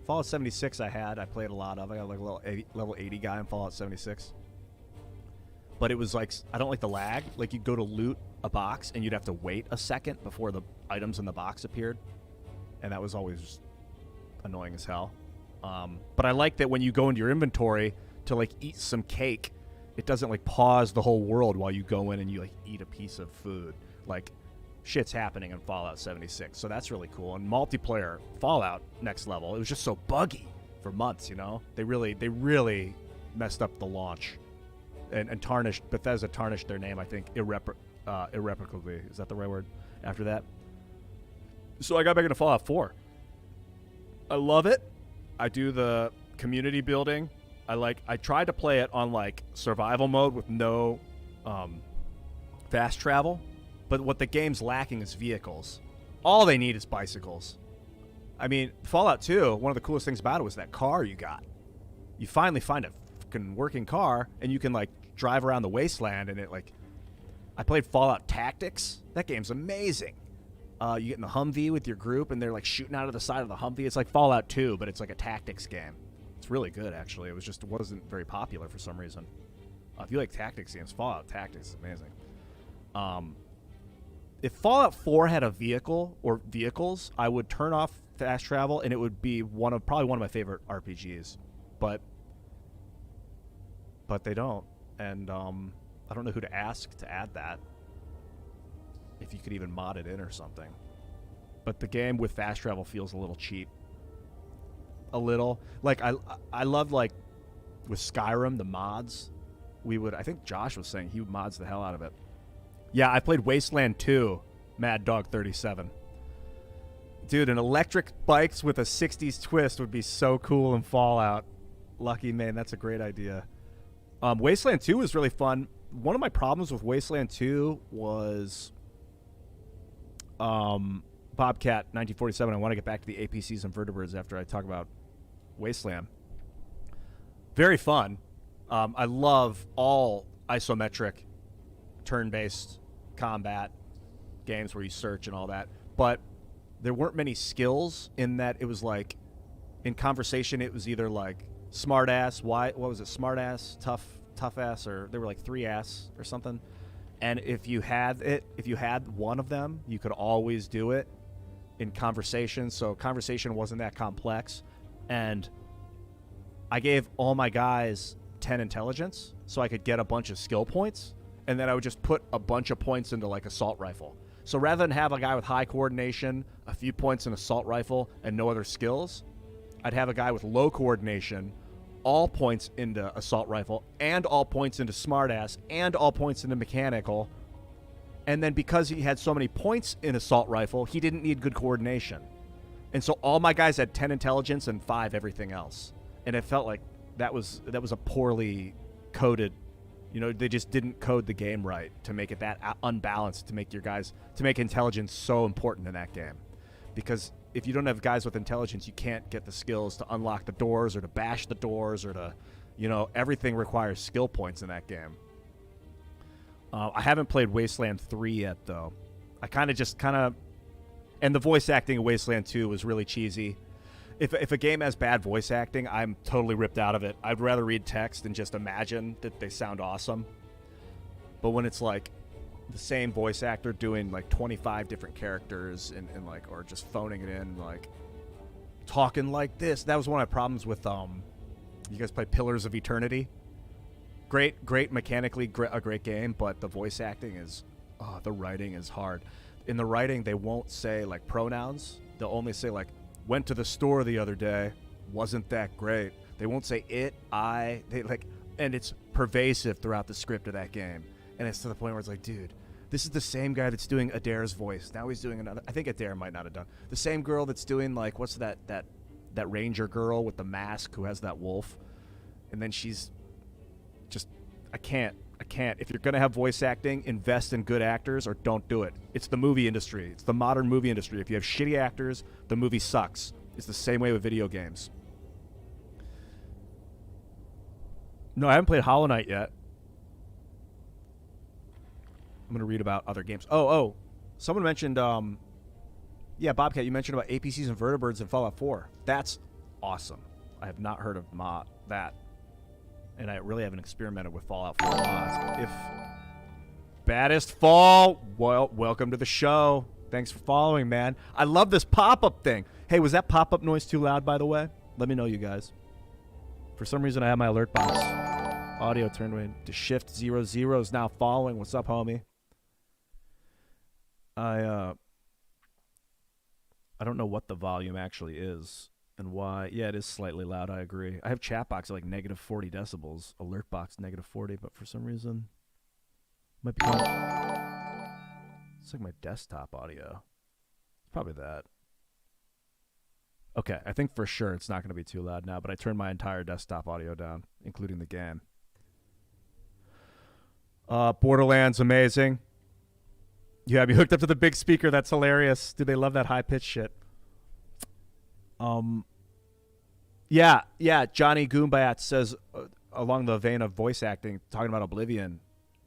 Fallout 76 I played a lot of. I got like a level 80 guy in Fallout 76. But it was like, I don't like the lag. Like, you'd go to loot a box and you'd have to wait a second before the items in the box appeared. And that was always annoying as hell. But I like that when you go into your inventory to like eat some cake, it doesn't like pause the whole world while you go in and you like eat a piece of food. Like, shit's happening in Fallout 76. So that's really cool. And multiplayer Fallout next level, it was just so buggy for months, you know? They really messed up the launch. And tarnished, Bethesda tarnished their name, I think, irreparably. Is that the right word? After that. So I got back into Fallout 4. I love it. I do the community building. I tried to play it on like survival mode with no fast travel, but what the game's lacking is vehicles. All they need is bicycles. I mean, Fallout 2, one of the coolest things about it was that car you got. You finally find a working car and you can like drive around the wasteland, and it like, I played Fallout Tactics. That game's amazing. You get in the Humvee with your group and they're like shooting out of the side of the Humvee. It's like Fallout 2, but it's like a tactics game. It's really good, actually. It wasn't very popular for some reason. If you like tactics games, Fallout Tactics is amazing. If Fallout 4 had a vehicle or vehicles, I would turn off fast travel and it would be probably one of my favorite RPGs. But they don't, and I don't know who to ask to add that. If you could even mod it in or something. But the game with fast travel feels a little cheap. A little. Like, I love, like, with Skyrim, the mods, I think Josh was saying he mods the hell out of it. Yeah, I played Wasteland 2, Mad Dog 37. Dude, an electric bikes with a 60s twist would be so cool in Fallout. Lucky man, that's a great idea. Wasteland 2 was really fun. One of my problems with Wasteland 2 was Bobcat 1947. I want to get back to the APCs and vertebrates after I talk about Wasteland. Very fun. I love all isometric turn-based combat games where you search and all that, but there weren't many skills in that. It was like, in conversation, it was either like smart ass, what was it, smart ass, tough ass, or there were like 3 ass or something. And if you had one of them, you could always do it in conversation. So conversation wasn't that complex. And I gave all my guys 10 intelligence so I could get a bunch of skill points, and then I would just put a bunch of points into like assault rifle. So rather than have a guy with high coordination, a few points in assault rifle, and no other skills, I'd have a guy with low coordination, all points into assault rifle, and all points into smartass, and all points into mechanical. And then because he had so many points in assault rifle, he didn't need good coordination. And so all my guys had 10 intelligence and 5 everything else. And it felt like that was a poorly coded, they just didn't code the game right to make it that unbalanced, to make intelligence so important in that game. Because if you don't have guys with intelligence, you can't get the skills to unlock the doors or to bash the doors or to, everything requires skill points in that game. I haven't played Wasteland 3 yet, though. I and the voice acting in Wasteland 2 was really cheesy. If a game has bad voice acting, I'm totally ripped out of it. I'd rather read text and just imagine that they sound awesome. But when it's like the same voice actor doing like 25 different characters and like, or just phoning it in, like talking like this, that was one of my problems with you guys play Pillars of Eternity. Great mechanically, a great game, but the voice acting is, the writing is hard. In the writing, they won't say like pronouns. They'll only say like, went to the store the other day, wasn't that great. They won't say it, I, they like, and it's pervasive throughout the script of that game. And it's to the point where it's like, dude, this is the same guy that's doing Adair's voice. Now he's doing another. I think Adair might not have done the same girl that's doing like, what's that ranger girl with the mask who has that wolf, and then she's just, I can't. If you're gonna have voice acting, invest in good actors or don't do it. It's the movie industry. It's the modern movie industry. If you have shitty actors, the movie sucks. It's the same way with video games. No, I haven't played Hollow Knight yet. I'm gonna read about other games. Oh, someone mentioned, yeah, Bobcat, you mentioned about APCs and vertibirds in Fallout 4. That's awesome. I have not heard of that. And I really haven't experimented with Fallout 4 mods. If Baddest Fall, well, welcome to the show. Thanks for following, man. I love this pop-up thing. Hey, was that pop-up noise too loud, by the way? Let me know, you guys. For some reason, I have my alert box audio turned away to shift 00 is now following. What's up, homie? I don't know what the volume actually is. And why? Yeah, it is slightly loud. I agree. I have chat box at like negative 40 decibels. Alert box negative 40, but for some reason, might be. It's like my desktop audio. It's probably that. Okay, I think for sure it's not going to be too loud now. But I turned my entire desktop audio down, including the game. Borderlands, amazing. You have me hooked up to the big speaker. That's hilarious. Do they love that high pitched shit? Yeah, Johnny Goombayat says, along the vein of voice acting, talking about Oblivion,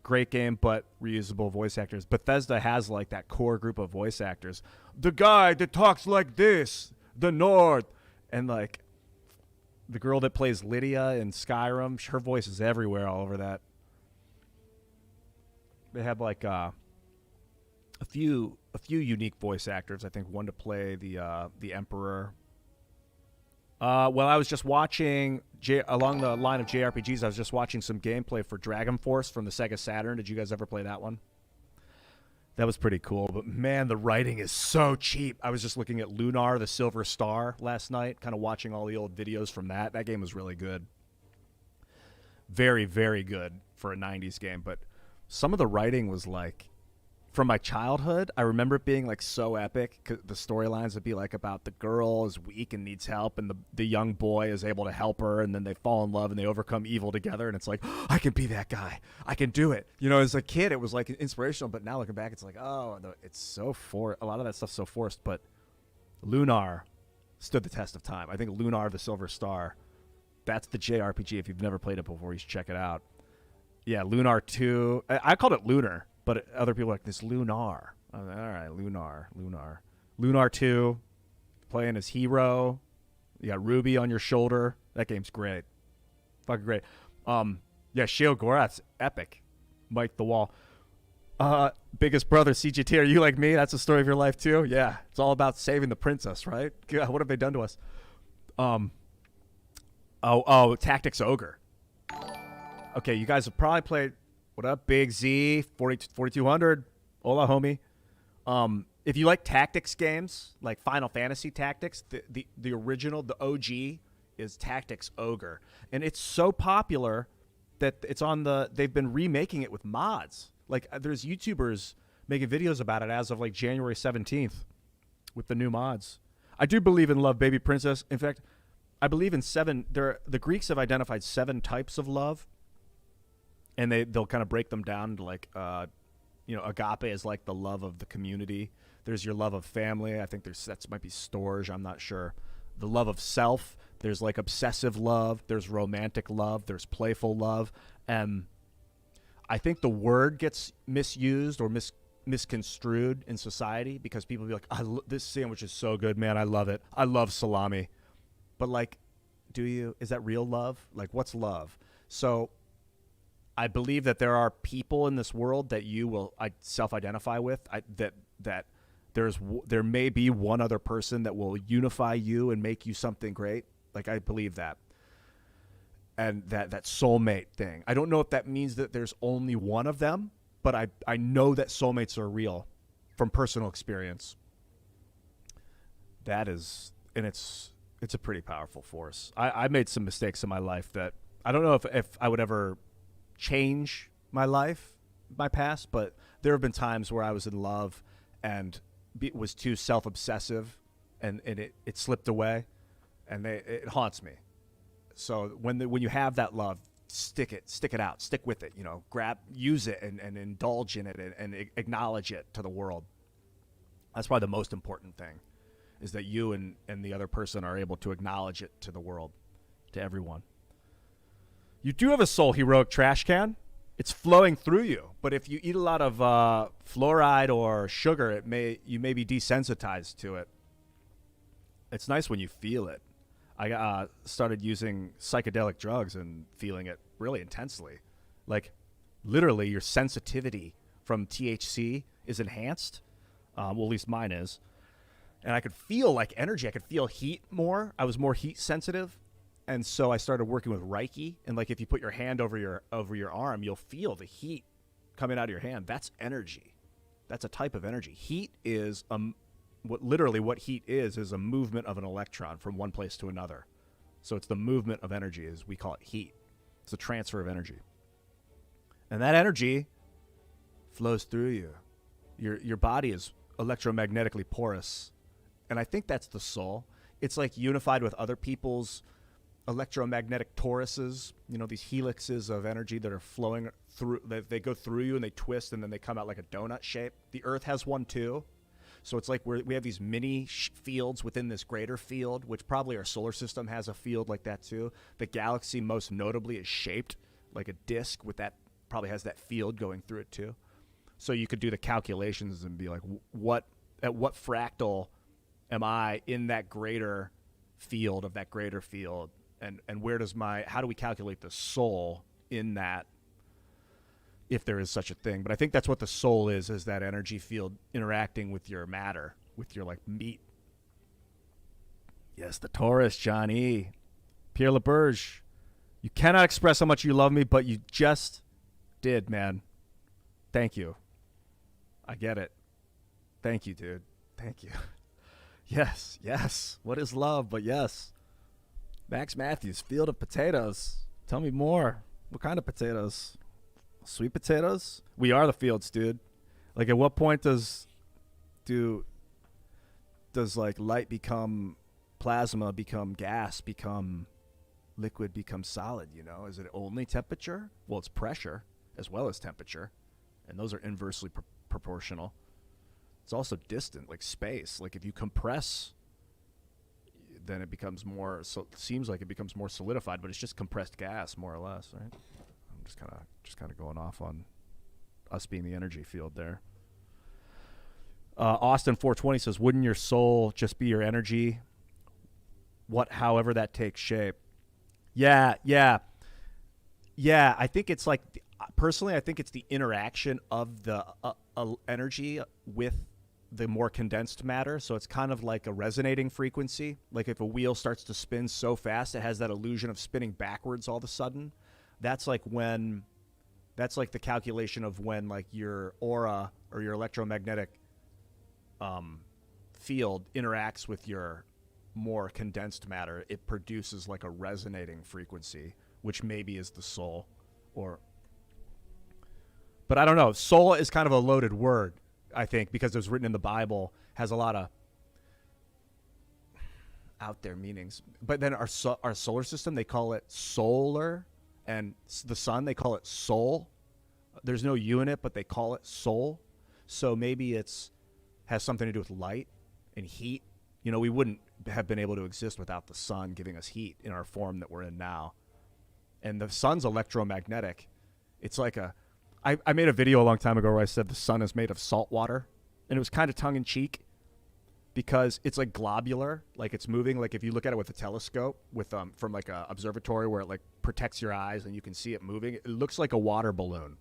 great game, but reusable voice actors. Bethesda has like that core group of voice actors. The guy that talks like this, the North, and like the girl that plays Lydia in Skyrim, her voice is everywhere all over that. They had like a few unique voice actors. I think one to play the Emperor. Well, I was just watching, along the line of JRPGs, I was just watching some gameplay for Dragon Force from the Sega Saturn. Did you guys ever play that one? That was pretty cool. But, man, the writing is so cheap. I was just looking at Lunar, the Silver Star, last night, kind of watching all the old videos from that. That game was really good. Very, very good for a 90s game. But some of the writing was like, from my childhood, I remember it being like so epic. The storylines would be like about the girl is weak and needs help, and the young boy is able to help her, and then they fall in love and they overcome evil together. And it's like, oh, I can be that guy. I can do it. You know, as a kid, it was like inspirational, but now looking back, it's like, oh, it's so a lot of that stuff's so forced. But Lunar stood the test of time. I think Lunar, the Silver Star, that's the JRPG. If you've never played it before, you should check it out. Yeah, Lunar 2. I called it Lunar. But other people are like, this Lunar. All right, Lunar. Lunar 2, playing as hero. You got Ruby on your shoulder. That game's great. Fucking great. Yeah, Sheo Gorath's epic. Mike the Wall. Biggest brother, CGT, are you like me? That's the story of your life too? Yeah, it's all about saving the princess, right? God, what have they done to us? Tactics Ogre. Okay, you guys have probably played... What up, Big Z, 4200? Hola, homie. If you like tactics games, like Final Fantasy Tactics, the original, the OG, is Tactics Ogre. And it's so popular that it's on they've been remaking it with mods. Like, there's YouTubers making videos about it as of, like, January 17th with the new mods. I do believe in love, baby princess. In fact, I believe in the Greeks have identified 7 types of love. And they'll kind of break them down to like, agape is like the love of the community. There's your love of family. I think that might be storge. I'm not sure. The love of self. There's like obsessive love. There's romantic love. There's playful love. And I think the word gets misused or misconstrued in society because people be like, this sandwich is so good, man. I love it. I love salami. But like, do you? Is that real love? Like, what's love? So I believe that there are people in this world that you will self-identify with. That there may be one other person that will unify you and make you something great. Like, I believe that. And that soulmate thing. I don't know if that means that there's only one of them, but I know that soulmates are real from personal experience. That is, and it's a pretty powerful force. I made some mistakes in my life that I don't know if I would ever change my life, my past, but there have been times where I was in love and was too self-obsessive and it slipped away, and it haunts me. So when you have that love, stick it out, stick with it, use it and indulge in it and acknowledge it to the world. That's probably the most important thing, is that you and the other person are able to acknowledge it to the world, to everyone. You do have a soul, heroic trash can. It's flowing through you, but if you eat a lot of fluoride or sugar, you may be desensitized to it. It's nice when you feel it. I started using psychedelic drugs and feeling it really intensely. Like, literally, your sensitivity from THC is enhanced. Well, at least mine is. And I could feel like energy. I could feel heat more. I was more heat sensitive. And so I started working with Reiki. And like, if you put your hand over your arm, you'll feel the heat coming out of your hand. That's energy. That's a type of energy. Heat is what heat is a movement of an electron from one place to another. So it's the movement of energy, as we call it heat. It's a transfer of energy. And that energy flows through you. Your body is electromagnetically porous. And I think that's the soul. It's like unified with other people's electromagnetic toruses, these helixes of energy that are flowing through, they go through you and they twist and then they come out like a donut shape. The Earth has one too. So it's like we have these mini fields within this greater field, which probably our solar system has a field like that too. The galaxy most notably is shaped like a disc with probably has that field going through it too. So you could do the calculations and be like, at what fractal am I in that greater field of that greater field? And how do we calculate the soul in that, if there is such a thing? But I think that's what the soul is that energy field interacting with your matter, with your like meat. Yes, the Taurus, John E. Pierre LeBurge. You cannot express how much you love me, but you just did, man. Thank you. I get it. Thank you, dude. Thank you. Yes. What is love? But yes. Max Matthews, field of potatoes. Tell me more. What kind of potatoes? Sweet potatoes? We are the fields, dude. Like, at what point does like light become plasma, become gas, become liquid, become solid? Is it only temperature? Well, it's pressure as well as temperature, and those are inversely proportional. It's also distant, like space. Like, if you compress, then it becomes more. So it seems like it becomes more solidified, but it's just compressed gas, more or less, right? I'm just kind of going off on us being the energy field there. Austin 420 says, "Wouldn't your soul just be your energy? However that takes shape." Yeah. I think it's like, personally, I think it's the interaction of the energy with the more condensed matter. So it's kind of like a resonating frequency. Like, if a wheel starts to spin so fast, it has that illusion of spinning backwards all of a sudden. That's like the calculation of when like your aura or your electromagnetic field interacts with your more condensed matter. It produces like a resonating frequency, which maybe is the soul. But I don't know. Soul is kind of a loaded word, I think, because it was written in the Bible, has a lot of out there meanings. But then our solar system, they call it solar, and the sun, they call it soul. There's no U in it, but they call it soul. So maybe has something to do with light and heat. We wouldn't have been able to exist without the sun giving us heat in our form that we're in now. And the sun's electromagnetic. It's like I made a video a long time ago where I said the sun is made of salt water, and it was kind of tongue in cheek because it's like globular, like it's moving. Like if you look at it with a telescope, with from like a observatory where it like protects your eyes and you can see it moving, it looks like a water balloon.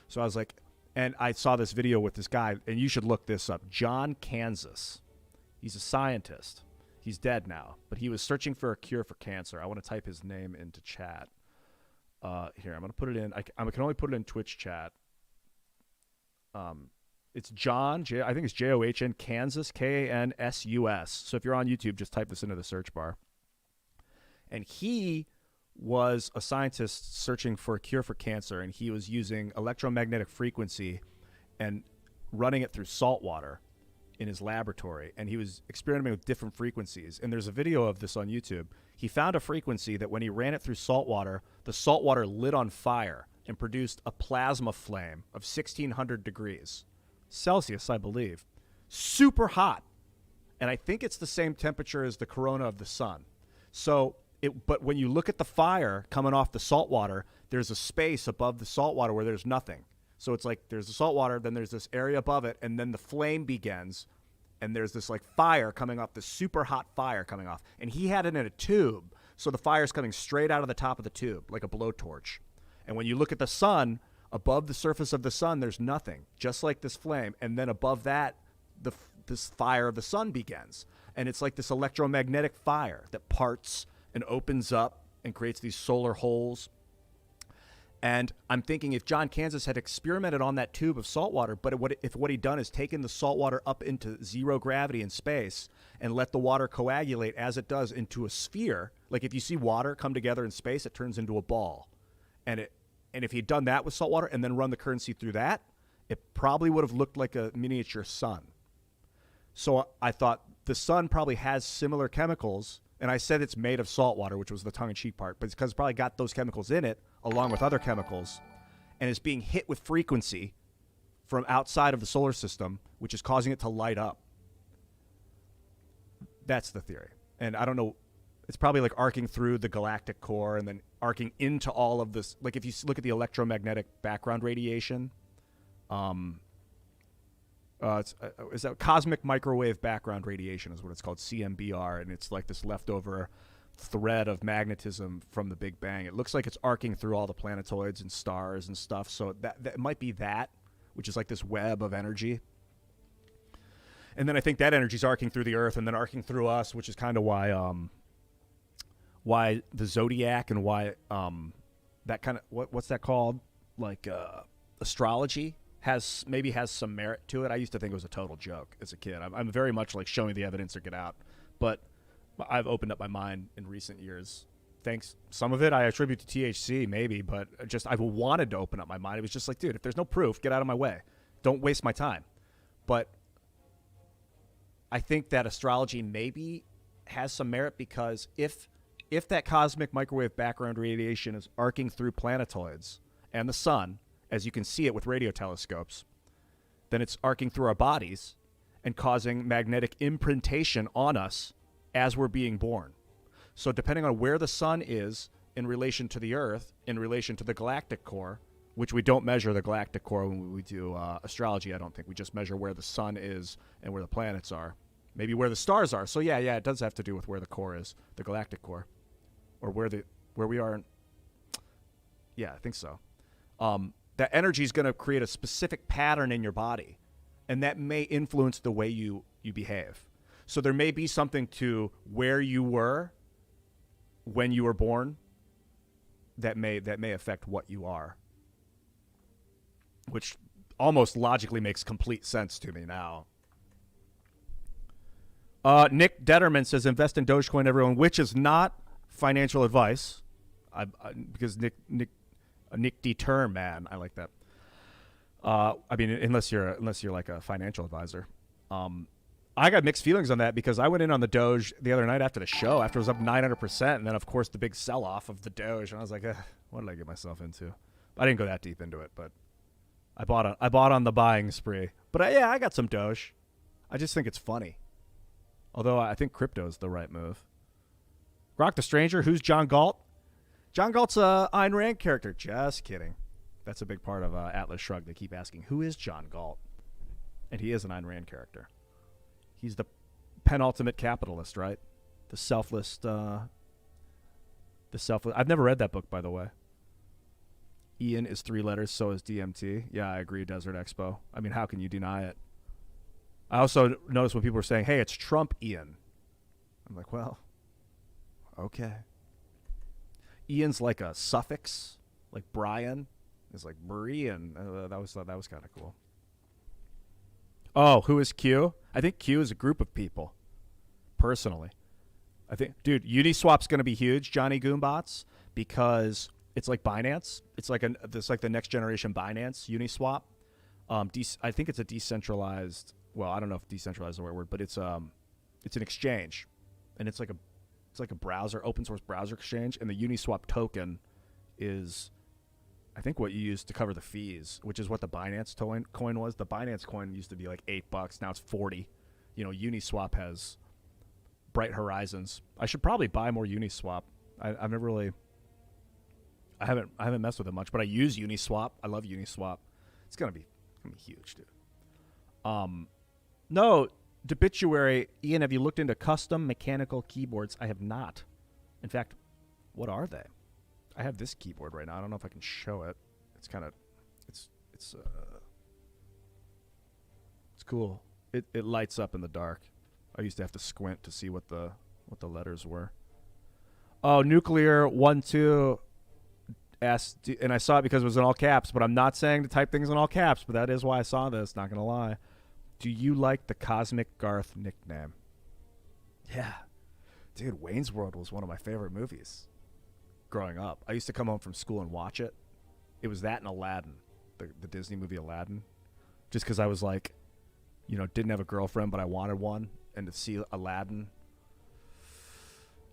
So I was like, and I saw this video with this guy, and you should look this up. John Kansas. He's a scientist. He's dead now, but he was searching for a cure for cancer. I want to type his name into chat. Here, I'm going to put it in. I can only put it in Twitch chat. It's John, I think it's John, Kansas, Kansus. So if you're on YouTube, just type this into the search bar. And he was a scientist searching for a cure for cancer, and he was using electromagnetic frequency and running it through salt water in his laboratory. And he was experimenting with different frequencies. And there's a video of this on YouTube. He found a frequency that when he ran it through salt water, the salt water lit on fire and produced a plasma flame of 1,600 degrees Celsius, I believe. Super hot. And I think it's the same temperature as the corona of the sun. But when you look at the fire coming off the salt water, there's a space above the salt water where there's nothing. So it's like there's the salt water, then there's this area above it, and then the flame begins, and there's this like fire coming off, this super hot fire coming off. And he had it in a tube, so the fire's coming straight out of the top of the tube, like a blowtorch. And when you look at the sun, above the surface of the sun, there's nothing, just like this flame. And then above that, this fire of the sun begins. And it's like this electromagnetic fire that parts and opens up and creates these solar holes. And I'm thinking if John Kansas had experimented on that tube of salt water, but if what he'd done is taken the salt water up into zero gravity in space and let the water coagulate as it does into a sphere, like if you see water come together in space, it turns into a ball. And if he'd done that with salt water and then run the currency through that, it probably would have looked like a miniature sun. So I thought the sun probably has similar chemicals. And I said it's made of salt water, which was the tongue-in-cheek part, but it's because it's probably got those chemicals in it, along with other chemicals, and is being hit with frequency from outside of the solar system, which is causing it to light up. That's the theory. And I don't know, it's probably like arcing through the galactic core and then arcing into all of this. Like if you look at the electromagnetic background radiation, is that cosmic microwave background radiation is what it's called, CMBR, and it's like this leftover thread of magnetism from the Big Bang. It looks like it's arcing through all the planetoids and stars and stuff, so that might be that, which is like this web of energy. And then I think that energy's arcing through the Earth and then arcing through us, which is kind of why the zodiac and why that kind of what's that called, like astrology has some merit to it. I used to think it was a total joke as a kid. I'm very much like show me the evidence or get out. But I've opened up my mind in recent years. Thanks. Some of it I attribute to THC maybe, but I've wanted to open up my mind. It was just like, dude, if there's no proof, get out of my way. Don't waste my time. But I think that astrology maybe has some merit because if that cosmic microwave background radiation is arcing through planetoids and the sun, as you can see it with radio telescopes, then it's arcing through our bodies and causing magnetic imprintation on us as we're being born. So depending on where the sun is in relation to the Earth, in relation to the galactic core, which we don't measure the galactic core when we do astrology, I don't think. We just measure where the sun is and where the planets are. Maybe where the stars are. So yeah, it does have to do with where the core is, the galactic core. Or where we are. Yeah, I think so. That energy is going to create a specific pattern in your body, and that may influence the way you behave. So there may be something to where you were when you were born that may affect what you are, which almost logically makes complete sense to me now. Nick Detterman says, invest in Dogecoin, everyone, which is not financial advice, because Nick Deter, man, I like that. I mean, unless you're like a financial advisor. I got mixed feelings on that because I went in on the Doge the other night after the show, after it was up 900%, and then of course the big sell-off of the Doge, and I was like, what did I get myself into? I didn't go that deep into it, but I bought on the buying spree. But I got some Doge. I just think it's funny. Although I think crypto is the right move. Rock the Stranger, who's John Galt? John Galt's a Ayn Rand character. Just kidding. That's a big part of Atlas Shrugged. They keep asking, who is John Galt? And he is an Ayn Rand character. He's the penultimate capitalist, right? The selfless. I've never read that book, by the way. Ian is 3 letters, so is DMT. Yeah, I agree, Desert Expo. I mean, how can you deny it? I also noticed when people were saying, hey, it's Trump Ian. I'm like, well, okay. Ian's like a suffix, like Brian is like Brian. That was kind of cool. Oh, who is Q? I think Q is a group of people, personally. I think, dude, Uniswap's going to be huge, Johnny Goombots, because it's like Binance. It's like the next generation Binance, Uniswap. I think it's a decentralized. Well, I don't know if decentralized is the right word, but it's an exchange, and it's like a browser, open source browser exchange, and the Uniswap token is, I think, what you use to cover the fees, which is what the Binance coin was. The Binance coin used to be like $8, now it's $40. You know, Uniswap has bright horizons. I should probably buy more Uniswap. I've never really. I haven't messed with it much, but I use Uniswap. I love Uniswap. It's gonna be huge, dude. No, Debituary. Ian, have you looked into custom mechanical keyboards? I have not. In fact, what are they? I have this keyboard right now. I don't know if I can show it. It's kind of, it's cool. It lights up in the dark. I used to have to squint to see what the letters were. Oh, Nuclear 12 asked, and I saw it because it was in all caps, but I'm not saying to type things in all caps, but that is why I saw this, not going to lie. Do you like the Cosmic Garth nickname? Yeah. Dude, Wayne's World was one of my favorite movies growing up. I used to come home from school and watch it. It was that and Aladdin, the Disney movie Aladdin. Just because I was like, you know, didn't have a girlfriend, but I wanted one. And to see Aladdin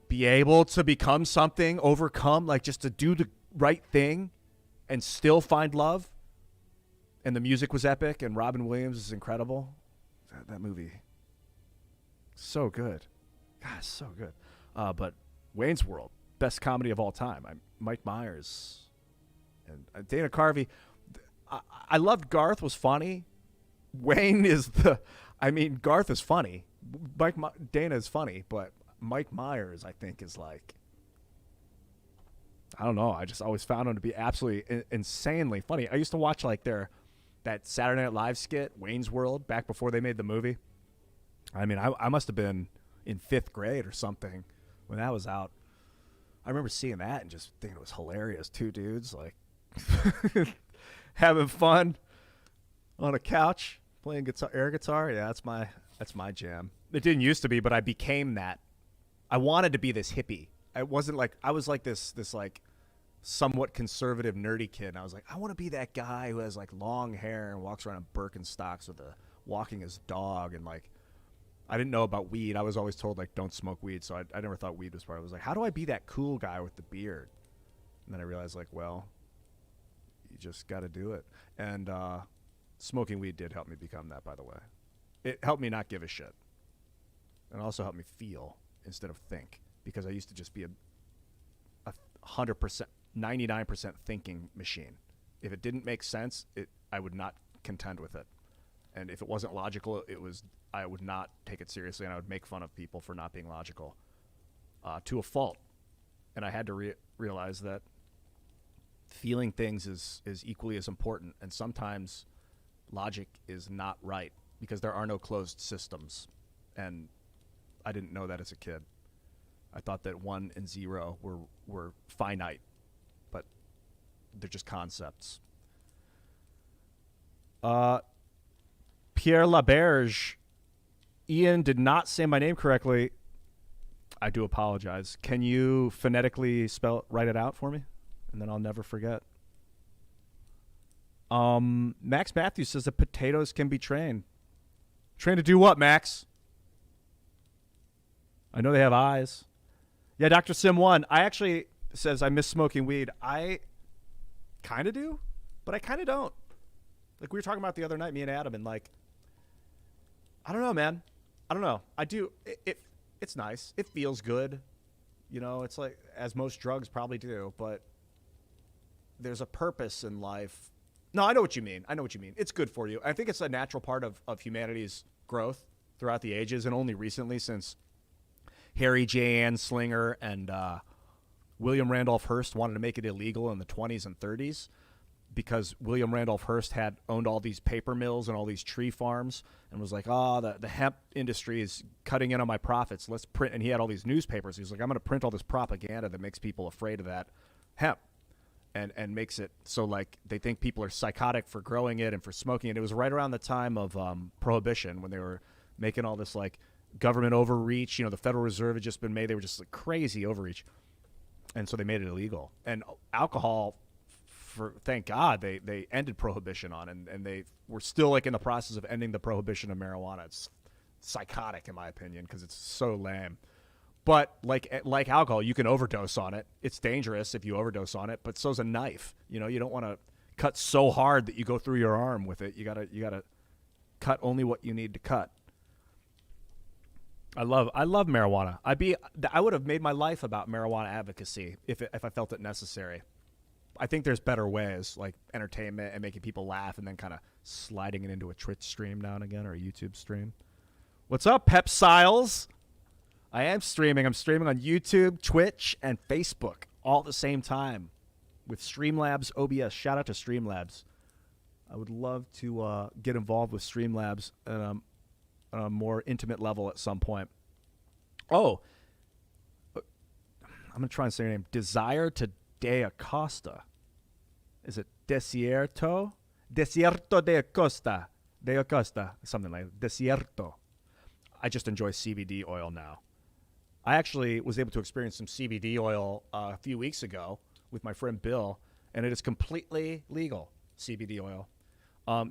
be able to become something, overcome, like just to do the right thing and still find love. And the music was epic, and Robin Williams is incredible. That movie, so good. God, so good. But Wayne's World, best comedy of all time. Mike Myers and Dana Carvey. I loved Garth, was funny. Wayne is Garth is funny. Dana is funny, but Mike Myers, I think, is like, I don't know. I just always found him to be absolutely insanely funny. I used to watch like that Saturday Night Live skit, Wayne's World, back before they made the movie. I mean, I must have been in 5th grade or something when that was out. I remember seeing that and just thinking it was hilarious. 2 dudes like having fun on a couch playing air guitar. Yeah, that's my jam. It didn't used to be, but I became that. I wanted to be this hippie. I wasn't like, I was like this like somewhat conservative nerdy kid, and I was like, I want to be that guy who has like long hair and walks around in Birkenstocks walking his dog, and like, I didn't know about weed. I was always told like don't smoke weed, so I never thought weed was part of it. I was like, how do I be that cool guy with the beard? And then I realized like, well, you just got to do it. And smoking weed did help me become that, by the way. It helped me not give a shit, and also helped me feel instead of think, because I used to just be a 100%, 99% thinking machine. If it didn't make sense, I would not contend with it. And if it wasn't logical, I would not take it seriously, and I would make fun of people for not being logical to a fault. And I had to realize that feeling things is equally as important, and sometimes logic is not right because there are no closed systems. And I didn't know that as a kid. I thought that 1 and 0 were finite, but they're just concepts. Pierre Laberge. Ian did not say my name correctly. I do apologize. Can you phonetically write it out for me? And then I'll never forget. Max Matthews says that potatoes can be trained. Trained to do what, Max? I know they have eyes. Yeah, Dr. Sim 1. I actually says I miss smoking weed. I kind of do, but I kind of don't. Like we were talking about the other night, me and Adam, and like, I don't know, man. I don't know. I do. It's nice. It feels good. You know, it's like, as most drugs probably do, but there's a purpose in life. No, I know what you mean. It's good for you. I think it's a natural part of humanity's growth throughout the ages, and only recently since Harry J. Anslinger and William Randolph Hearst wanted to make it illegal in the 20s and 30s, because William Randolph Hearst had owned all these paper mills and all these tree farms and was like, the hemp industry is cutting in on my profits. Let's print. And he had all these newspapers. He was like, I'm going to print all this propaganda that makes people afraid of that hemp and makes it so like they think people are psychotic for growing it and for smoking it. It was right around the time of Prohibition, when they were making all this like government overreach. The Federal Reserve had just been made. They were just like crazy overreach. And so they made it illegal. And alcohol, thank God they ended prohibition on, and they were still like in the process of ending the prohibition of marijuana. It's psychotic in my opinion, because it's so lame. But like alcohol, you can overdose on it. It's dangerous if you overdose on it, but so's a knife. You don't want to cut so hard that you go through your arm with it. You gotta cut only what you need to cut. I love marijuana. I would have made my life about marijuana advocacy if I felt it necessary. I think there's better ways, like entertainment and making people laugh, and then kind of sliding it into a Twitch stream now and again, or a YouTube stream. What's up, Pep Siles? I am streaming. I'm streaming on YouTube, Twitch, and Facebook all at the same time with Streamlabs OBS. Shout out to Streamlabs. I would love to get involved with Streamlabs on a more intimate level at some point. Oh, I'm going to try and say your name. Desire to De Acosta. Is it Desierto? Desierto de Acosta. De Acosta. Something like that. Desierto. I just enjoy CBD oil now. I actually was able to experience some CBD oil a few weeks ago with my friend Bill, and it is completely legal, CBD oil.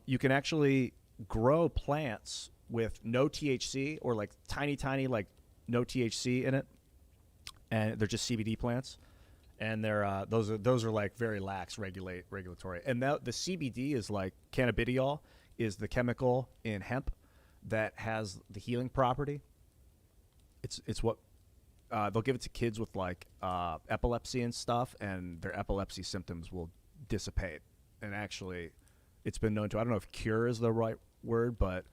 You can actually grow plants with no THC, or like tiny, like no THC in it, and they're just CBD plants. And they're those are like very lax regulatory. And the CBD is like cannabidiol is the chemical in hemp that has the healing property. It's what they'll give it to kids with like epilepsy and stuff, and their epilepsy symptoms will dissipate. And actually, it's been known to, I don't know if cure is the right word, but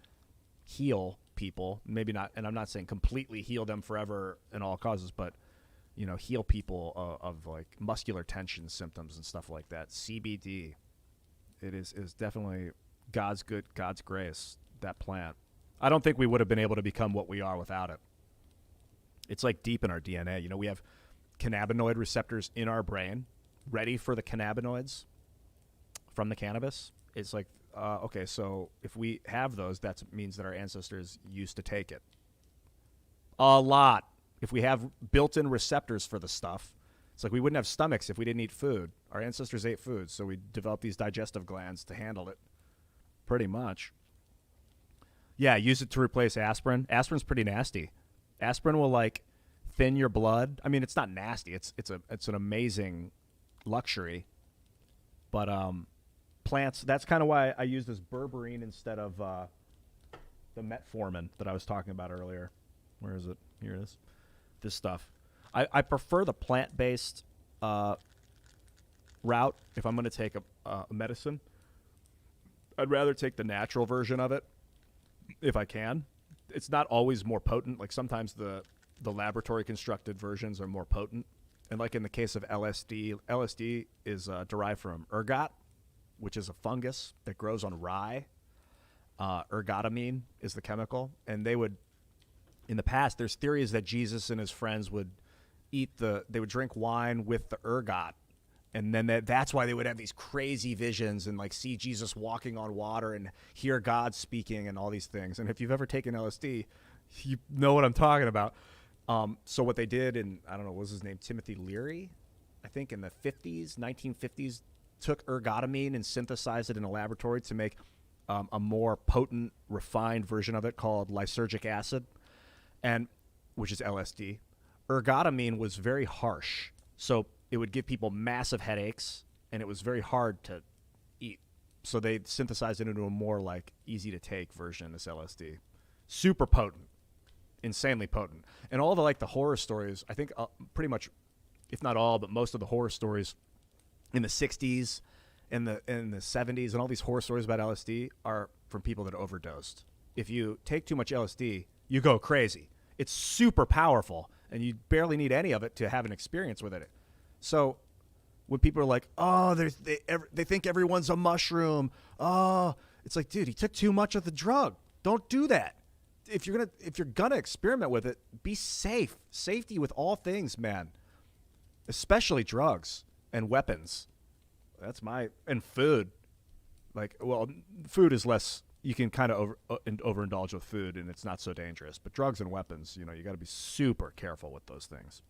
heal people. Maybe not, and I'm not saying completely heal them forever in all causes, but heal people of like muscular tension symptoms and stuff like that. CBD, it is definitely God's grace, that plant. I don't think we would have been able to become what we are without it. It's like deep in our DNA. We have cannabinoid receptors in our brain ready for the cannabinoids from the cannabis. It's like, okay, so if we have those, that means that our ancestors used to take it. A lot. If we have built-in receptors for the stuff, it's like we wouldn't have stomachs if we didn't eat food. Our ancestors ate food, so we developed these digestive glands to handle it, pretty much. Yeah, use it to replace aspirin. Aspirin's pretty nasty. Aspirin will like thin your blood. I mean, it's not nasty. It's an amazing luxury. But plants. That's kind of why I use this berberine instead of the metformin that I was talking about earlier. Where is it? Here it is. This stuff. I prefer the plant-based route if I'm going to take a medicine. I'd rather take the natural version of it if I can. It's not always more potent. Like sometimes the laboratory constructed versions are more potent. And like in the case of LSD is derived from ergot, which is a fungus that grows on rye. Ergotamine is the chemical. And they would, in the past, there's theories that Jesus and his friends would they would drink wine with the ergot. And then that's why they would have these crazy visions and like see Jesus walking on water and hear God speaking and all these things. And if you've ever taken LSD, you know what I'm talking about. So what they did, and I don't know, what was his name? Timothy Leary, I think in the 1950s, took ergotamine and synthesized it in a laboratory to make a more potent, refined version of it called lysergic acid, and which is LSD. Ergotamine was very harsh, so it would give people massive headaches, and it was very hard to eat. So they synthesized it into a more like easy to take version, this LSD. Super potent, insanely potent. And all the horror stories, I think pretty much, if not all, but most of the horror stories in the 60s and in the 70s and all these horror stories about LSD are from people that overdosed. if you take too much LSD, you go crazy. It's super powerful, and you barely need any of it to have an experience with it. So when people are like, oh, they think everyone's a mushroom. Oh, it's like, dude, he took too much of the drug. Don't do that. If you're gonna experiment with it, be safe. Safety with all things, man. Especially drugs and weapons. And food. Like, well, food is less. You can kind of overindulge with food, and it's not so dangerous. But drugs and weapons, you got to be super careful with those things.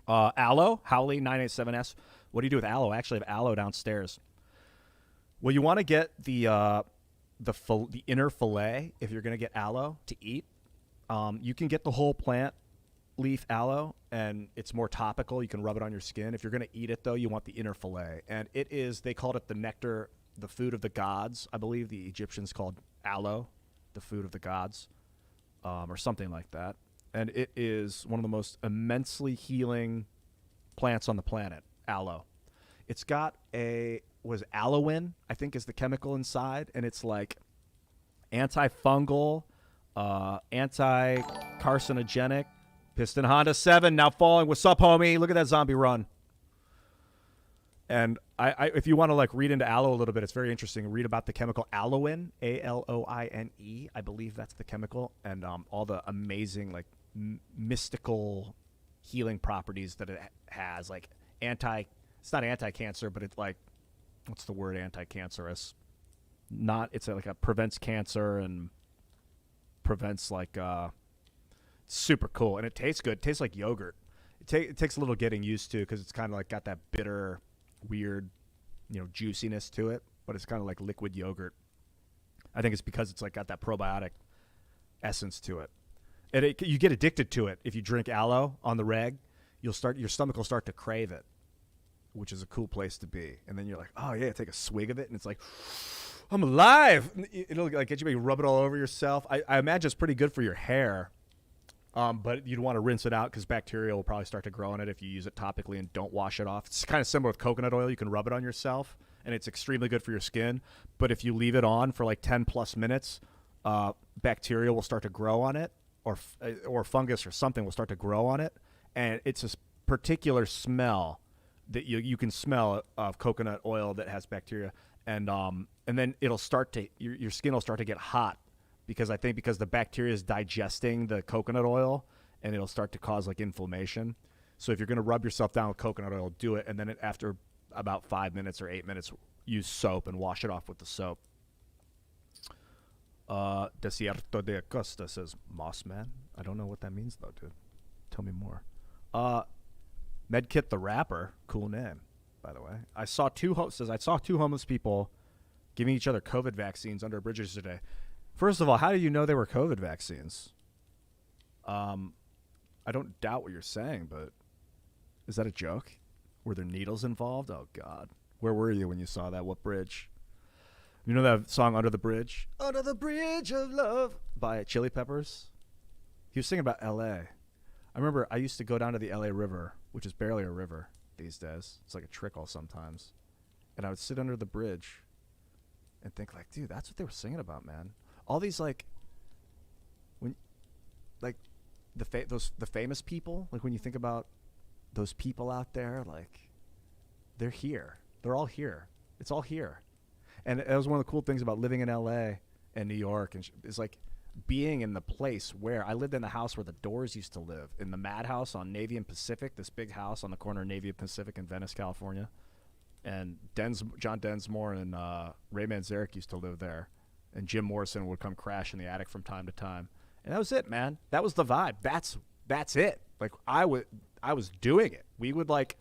Aloe, Howley 987S. What do you do with aloe? I actually have aloe downstairs. Well, you want to get the inner fillet if you're going to get aloe to eat. You can get the whole plant leaf aloe, and it's more topical. You can rub it on your skin. If you're going to eat it, though, you want the inner fillet. And they called it the nectar, the food of the gods. I believe the Egyptians called aloe the food of the gods, or something like that. And it is one of the most immensely healing plants on the planet, aloe. It's got aloin, I think is the chemical inside, and it's like antifungal, anti-carcinogenic. Piston Honda 7 now falling. What's up, homie? Look at that zombie run. And if you want to like read into aloe a little bit, it's very interesting. Read about the chemical aloin, ALOINE. I believe that's the chemical, and all the amazing like mystical healing properties that it has. Like it's not anti-cancer, but it's like, what's the word? Anti-cancerous. It's like a prevents cancer and prevents like super cool, and it tastes good. It tastes like yogurt. It takes a little getting used to because it's kind of like got that bitter, weird, juiciness to it, but it's kind of like liquid yogurt. I think it's because it's like got that probiotic essence to it. And you get addicted to it if you drink aloe on the reg. Your stomach will start to crave it, which is a cool place to be. And then you're like, oh yeah, take a swig of it, and it's like, I'm alive. It'll like get you, rub it all over yourself. I imagine it's pretty good for your hair. But you'd want to rinse it out because bacteria will probably start to grow in it if you use it topically and don't wash it off. It's kind of similar with coconut oil. You can rub it on yourself, and it's extremely good for your skin. But if you leave it on for like 10 plus minutes, bacteria will start to grow on it, or fungus or something will start to grow on it. And it's a particular smell that you can smell of coconut oil that has bacteria. And then it'll start to, your skin will start to get hot. Because the bacteria is digesting the coconut oil, and it'll start to cause like inflammation. So if you're going to rub yourself down with coconut oil, do it. And then after about 5 minutes or 8 minutes, use soap and wash it off with the soap. Desierto de Acosta says, Moss Man. I don't know what that means though, dude. Tell me more. Medkit the Rapper. Cool name, by the way. I saw two homeless people giving each other COVID vaccines under bridges today. First of all, how do you know they were COVID vaccines? I don't doubt what you're saying, but is that a joke? Were there needles involved? Oh, God. Where were you when you saw that? What bridge? You know that song, Under the Bridge? Under the Bridge of Love by Chili Peppers? He was singing about L.A. I remember I used to go down to the L.A. River, which is barely a river these days. It's like a trickle sometimes. And I would sit under the bridge and think like, dude, that's what they were singing about, man. All these like, when, like, the famous people, like when you think about those people out there, like, they're here. They're all here. It's all here. And that was one of the cool things about living in L.A. and New York, and is like being in the place where I lived in the house where the Doors used to live, in the Madhouse on Navy and Pacific, this big house on the corner of Navy and Pacific in Venice, California. And John Densmore and Ray Manzarek used to live there. And Jim Morrison would come crash in the attic from time to time. And that was it, man. That was the vibe. That's it. Like, I was doing it. We would, like,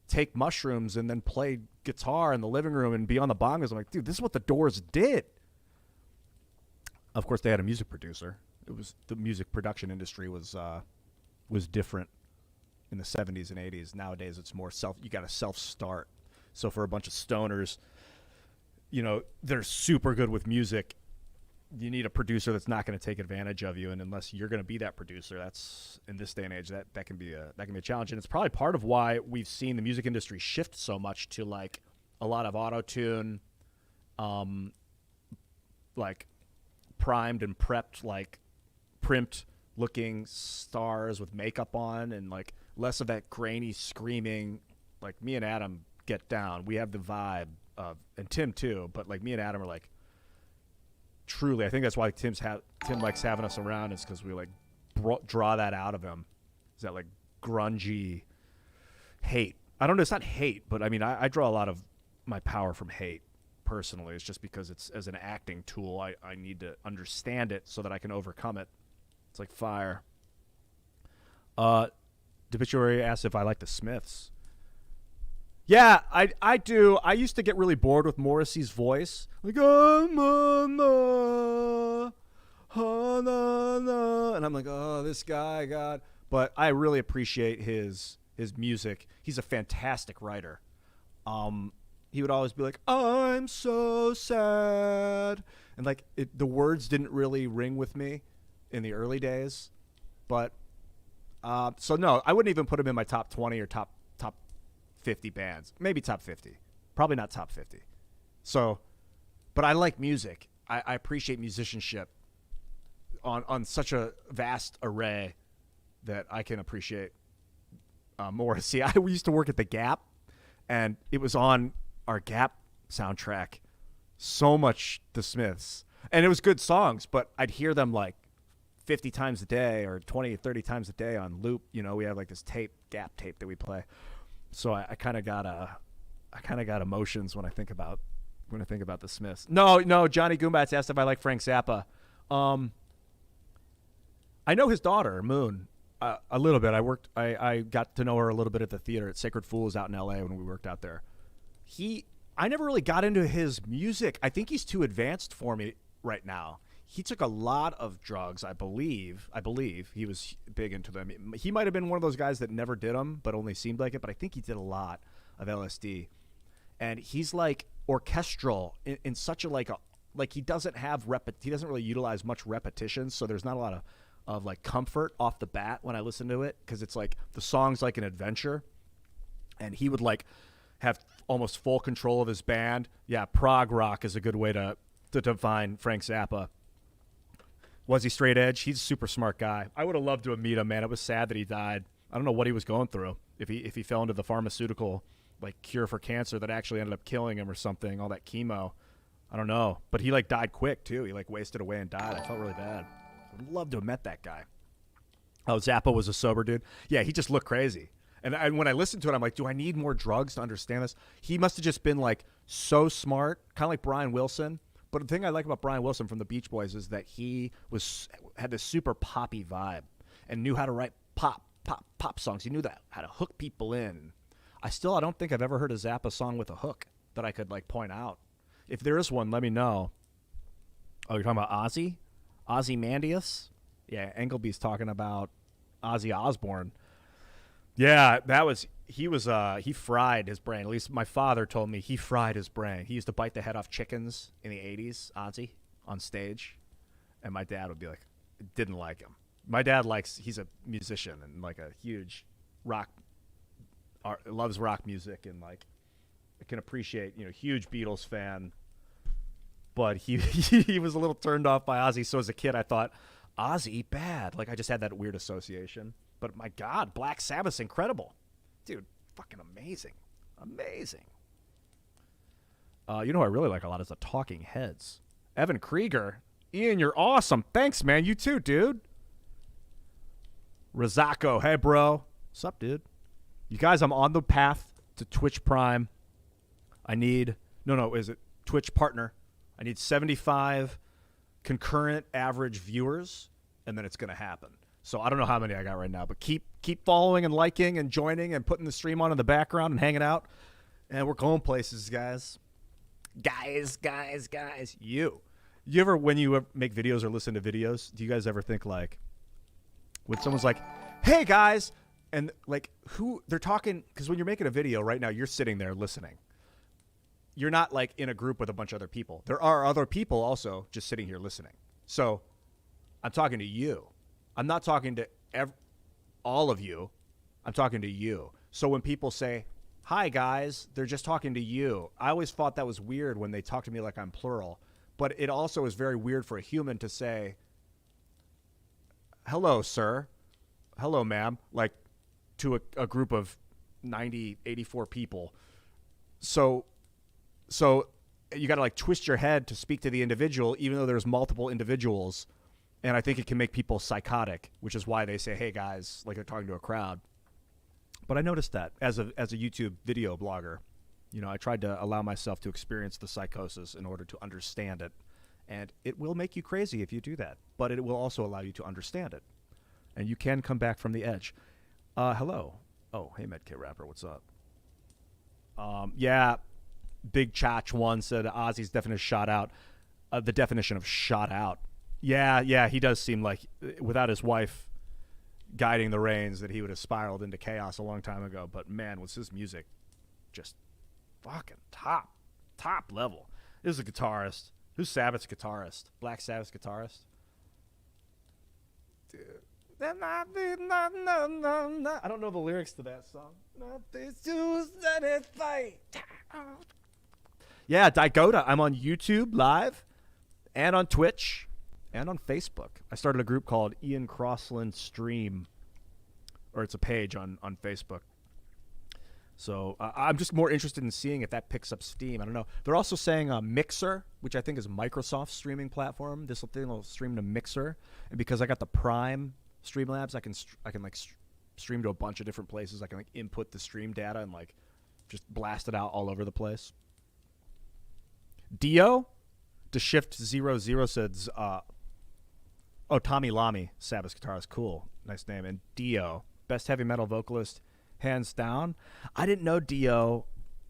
take mushrooms and then play guitar in the living room and be on the bongos. I'm like, dude, this is what the Doors did. Of course, they had a music producer. The music production industry was different in the 70s and 80s. Nowadays, it's more you got to self-start. So for a bunch of stoners, they're super good with music. You need a producer that's not going to take advantage of you, and unless you're going to be that producer, that's, in this day and age, that can be a challenge. And it's probably part of why we've seen the music industry shift so much to like a lot of auto-tune, like primed and prepped, like primped looking stars with makeup on, and like less of that grainy screaming. Like me and Adam get down. We have the vibe of, and Tim too, but like me and Adam are like, truly, I think that's why Tim likes having us around, is because we like draw that out of him. Is that like grungy hate? I don't know. It's not hate, but I mean, I draw a lot of my power from hate personally. It's just because it's as an acting tool. I need to understand it so that I can overcome it. It's like fire. Debituary asked if I like the Smiths. Yeah, I do. I used to get really bored with Morrissey's voice. Like, oh, mama, oh, na, na. And I'm like, oh, this guy, God. But I really appreciate his music. He's a fantastic writer. He would always be like, I'm so sad. And like the words didn't really ring with me in the early days. But so no, I wouldn't even put him in my top 20 or top 50 bands. Maybe top 50. Probably not top 50. So, but I like music. I appreciate musicianship on such a vast array that I can appreciate Morrissey. I used to work at the Gap, and it was on our Gap soundtrack so much the Smiths. And it was good songs, but I'd hear them like 50 times a day or 20 or 30 times a day on loop. You know, we have like this Gap tape that we play. So I kind of got emotions when I think about the Smiths. No, Johnny Goombats asked if I like Frank Zappa. I know his daughter, Moon, a little bit. I got to know her a little bit at the theater at Sacred Fools out in LA when we worked out there. I never really got into his music. I think he's too advanced for me right now. He took a lot of drugs, I believe. He was big into them. He might have been one of those guys that never did them, but only seemed like it. But I think he did a lot of LSD. And he's like orchestral in such a like he doesn't have he doesn't really utilize much repetition. So there's not a lot of like comfort off the bat when I listen to it, because it's like the song's like an adventure. And he would like have almost full control of his band. Yeah, prog rock is a good way to define Frank Zappa. Was he straight edge? He's a super smart guy. I would have loved to have met him, man. It was sad that he died. I don't know what he was going through. If he fell into the pharmaceutical like cure for cancer that actually ended up killing him or something, all that chemo. I don't know. But he like died quick too. He like wasted away and died. I felt really bad. I would love to have met that guy. Oh, Zappa was a sober dude. Yeah, he just looked crazy. And when I listened to it, I'm like, do I need more drugs to understand this? He must have just been like so smart, kind of like Brian Wilson. But the thing I like about Brian Wilson from the Beach Boys is that he had this super poppy vibe and knew how to write pop songs. He knew how to hook people in. I don't think I've ever heard a Zappa song with a hook that I could like point out. If there is one, let me know. Oh, you're talking about Ozzy? Ozymandias? Yeah, Engleby's talking about Ozzy Osbourne. Yeah, he fried his brain. At least my father told me he fried his brain. He used to bite the head off chickens in the 80s, Ozzy, on stage. And my dad would be like, didn't like him. My dad he's a musician and like a huge loves rock music, and like can appreciate, huge Beatles fan. But he was a little turned off by Ozzy. So as a kid, I thought, Ozzy, bad. Like I just had that weird association. But my God, Black Sabbath's incredible. Dude, fucking amazing. Amazing. You know who I really like a lot is the Talking Heads. Evan Krieger. Ian, you're awesome. Thanks, man. You too, dude. Razako. Hey, bro. What's up, dude? You guys, I'm on the path to Twitch Prime. I need... is it Twitch Partner? I need 75 concurrent average viewers, and then it's going to happen. So I don't know how many I got right now, but keep following and liking and joining and putting the stream on in the background and hanging out. And we're going places, guys. Guys. You ever, when you make videos or listen to videos, do you guys ever think like, when someone's like, hey guys, and like who they're talking, because when you're making a video right now, you're sitting there listening. You're not like in a group with a bunch of other people. There are other people also just sitting here listening. So I'm talking to you. I'm not talking to all of you. I'm talking to you. So when people say, hi, guys, they're just talking to you. I always thought that was weird when they talk to me like I'm plural. but it also is very weird for a human to say, hello, sir. Hello, ma'am. Like to a group of 90, 84 people. So you got to like twist your head to speak to the individual, even though there's multiple individuals. And I think it can make people psychotic, which is why they say, hey guys, like they're talking to a crowd. But I noticed that as a YouTube video blogger, I tried to allow myself to experience the psychosis in order to understand it. And it will make you crazy if you do that, but it will also allow you to understand it. And you can come back from the edge. Hello. Oh, hey, Medkit Rapper, what's up? Yeah, Big Chach one said Ozzy's definition shot out. The definition of shot out. Yeah, he does seem like, without his wife guiding the reins, that he would have spiraled into chaos a long time ago. But man, was his music just fucking top level. This is a guitarist. Who's Sabbath's guitarist? Black Sabbath's guitarist? Dude. I don't know the lyrics to that song. Yeah, Dygota. I'm on YouTube Live and on Twitch and on Facebook. I started a group called Ian Crossland Stream, or it's a page on Facebook. So I'm just more interested in seeing if that picks up steam. I don't know. They're also saying Mixer, which I think is Microsoft's streaming platform. This thing will stream to Mixer, and because I got the Prime Streamlabs, I can like stream to a bunch of different places. I can like input the stream data and like just blast it out all over the place. Dio, to shift 00 says, Tommy Lamy, Sabbath guitarist, cool, nice name. And Dio, best heavy metal vocalist, hands down. I didn't know Dio.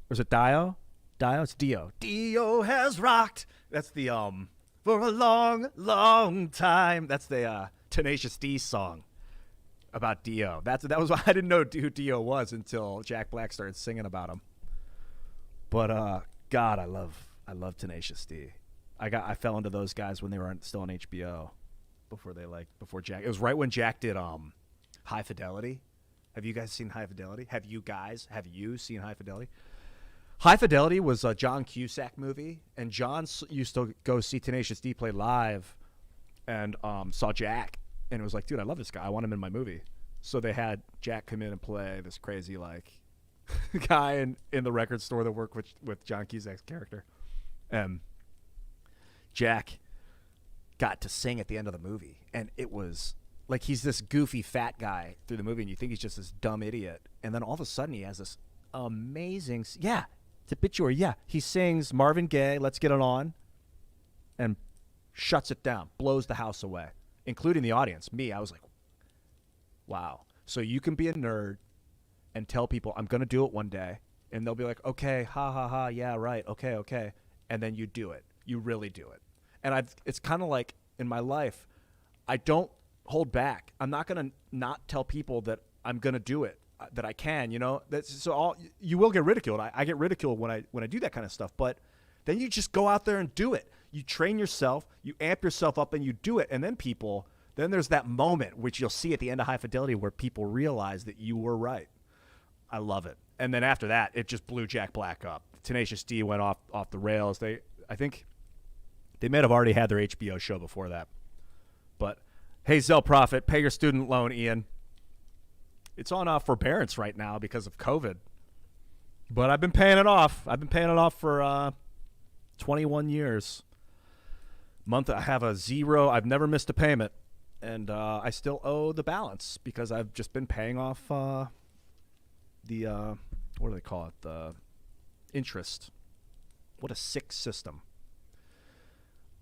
Was it Dio? It's Dio. Dio has rocked. That's the for a long, long time. That's the Tenacious D song about Dio. That was why I didn't know who Dio was until Jack Black started singing about him. But God, I love Tenacious D. I fell into those guys when they were still on HBO before Jack. It was right when Jack did High Fidelity. Have you guys seen High Fidelity? Have you seen High Fidelity? High Fidelity was a John Cusack movie, and John used to go see Tenacious D play live and saw Jack, and it was like, dude, I love this guy. I want him in my movie. So they had Jack come in and play this crazy like guy in the record store that worked with John Cusack's character. Jack got to sing at the end of the movie, and it was like he's this goofy fat guy through the movie, and you think he's just this dumb idiot, and then all of a sudden he has this amazing, it's Obituary, he sings Marvin Gaye, Let's Get It On, and shuts it down, blows the house away, including the audience. Me, I was like, wow. So you can be a nerd and tell people, I'm going to do it one day, and they'll be like, okay, ha, ha, ha, yeah, right, okay, and then you do it. You really do it. And it's kind of like in my life, I don't hold back. I'm not going to not tell people that I'm going to do it, that I can, you will get ridiculed. I get ridiculed when I do that kind of stuff, but then you just go out there and do it. You train yourself, you amp yourself up, and you do it. And then there's that moment, which you'll see at the end of High Fidelity, where people realize that you were right. I love it. And then after that, it just blew Jack Black up. Tenacious D went off the rails. I think they may have already had their HBO show before that. But hey, Zell Profit, pay your student loan, Ian. It's on forbearance right now because of COVID. But I've been paying it off. For 21 years. I have a zero. I've never missed a payment. And I still owe the balance because I've just been paying off what do they call it? The interest. What a sick system.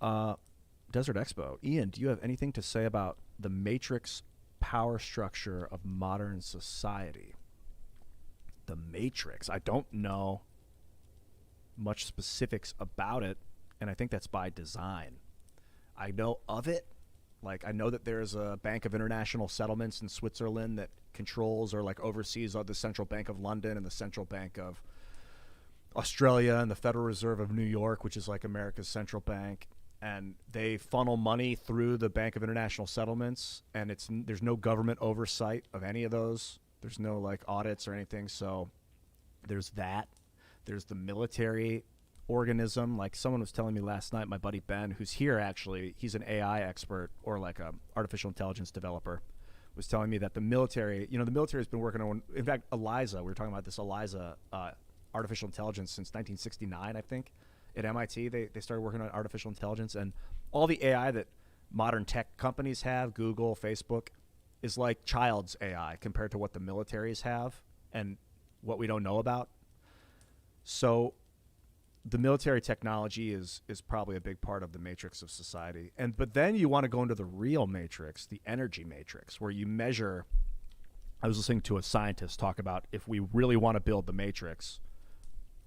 Desert Expo. Ian, do you have anything to say about the matrix power structure of modern society? The Matrix. I don't know much specifics about it, and I think that's by design. I know of it. Like, I know that there's a Bank of International Settlements in Switzerland that controls or like oversees the Central Bank of London and the Central Bank of Australia and the Federal Reserve of New York, which is like America's central bank. And they funnel money through the Bank of International Settlements, and there's no government oversight of any of those. There's no like audits or anything. So there's that. There's the military organism. Like someone was telling me last night, my buddy Ben, who's here actually, he's an AI expert or like a artificial intelligence developer, was telling me that the military, the military has been working on, in fact, ELIZA, we were talking about this ELIZA artificial intelligence since 1969, I think. At MIT, they started working on artificial intelligence, and all the AI that modern tech companies have, Google, Facebook, is like child's AI compared to what the militaries have and what we don't know about. So the military technology is probably a big part of the matrix of society. But then you want to go into the real matrix, the energy matrix, where you measure. I was listening to a scientist talk about if we really want to build the matrix,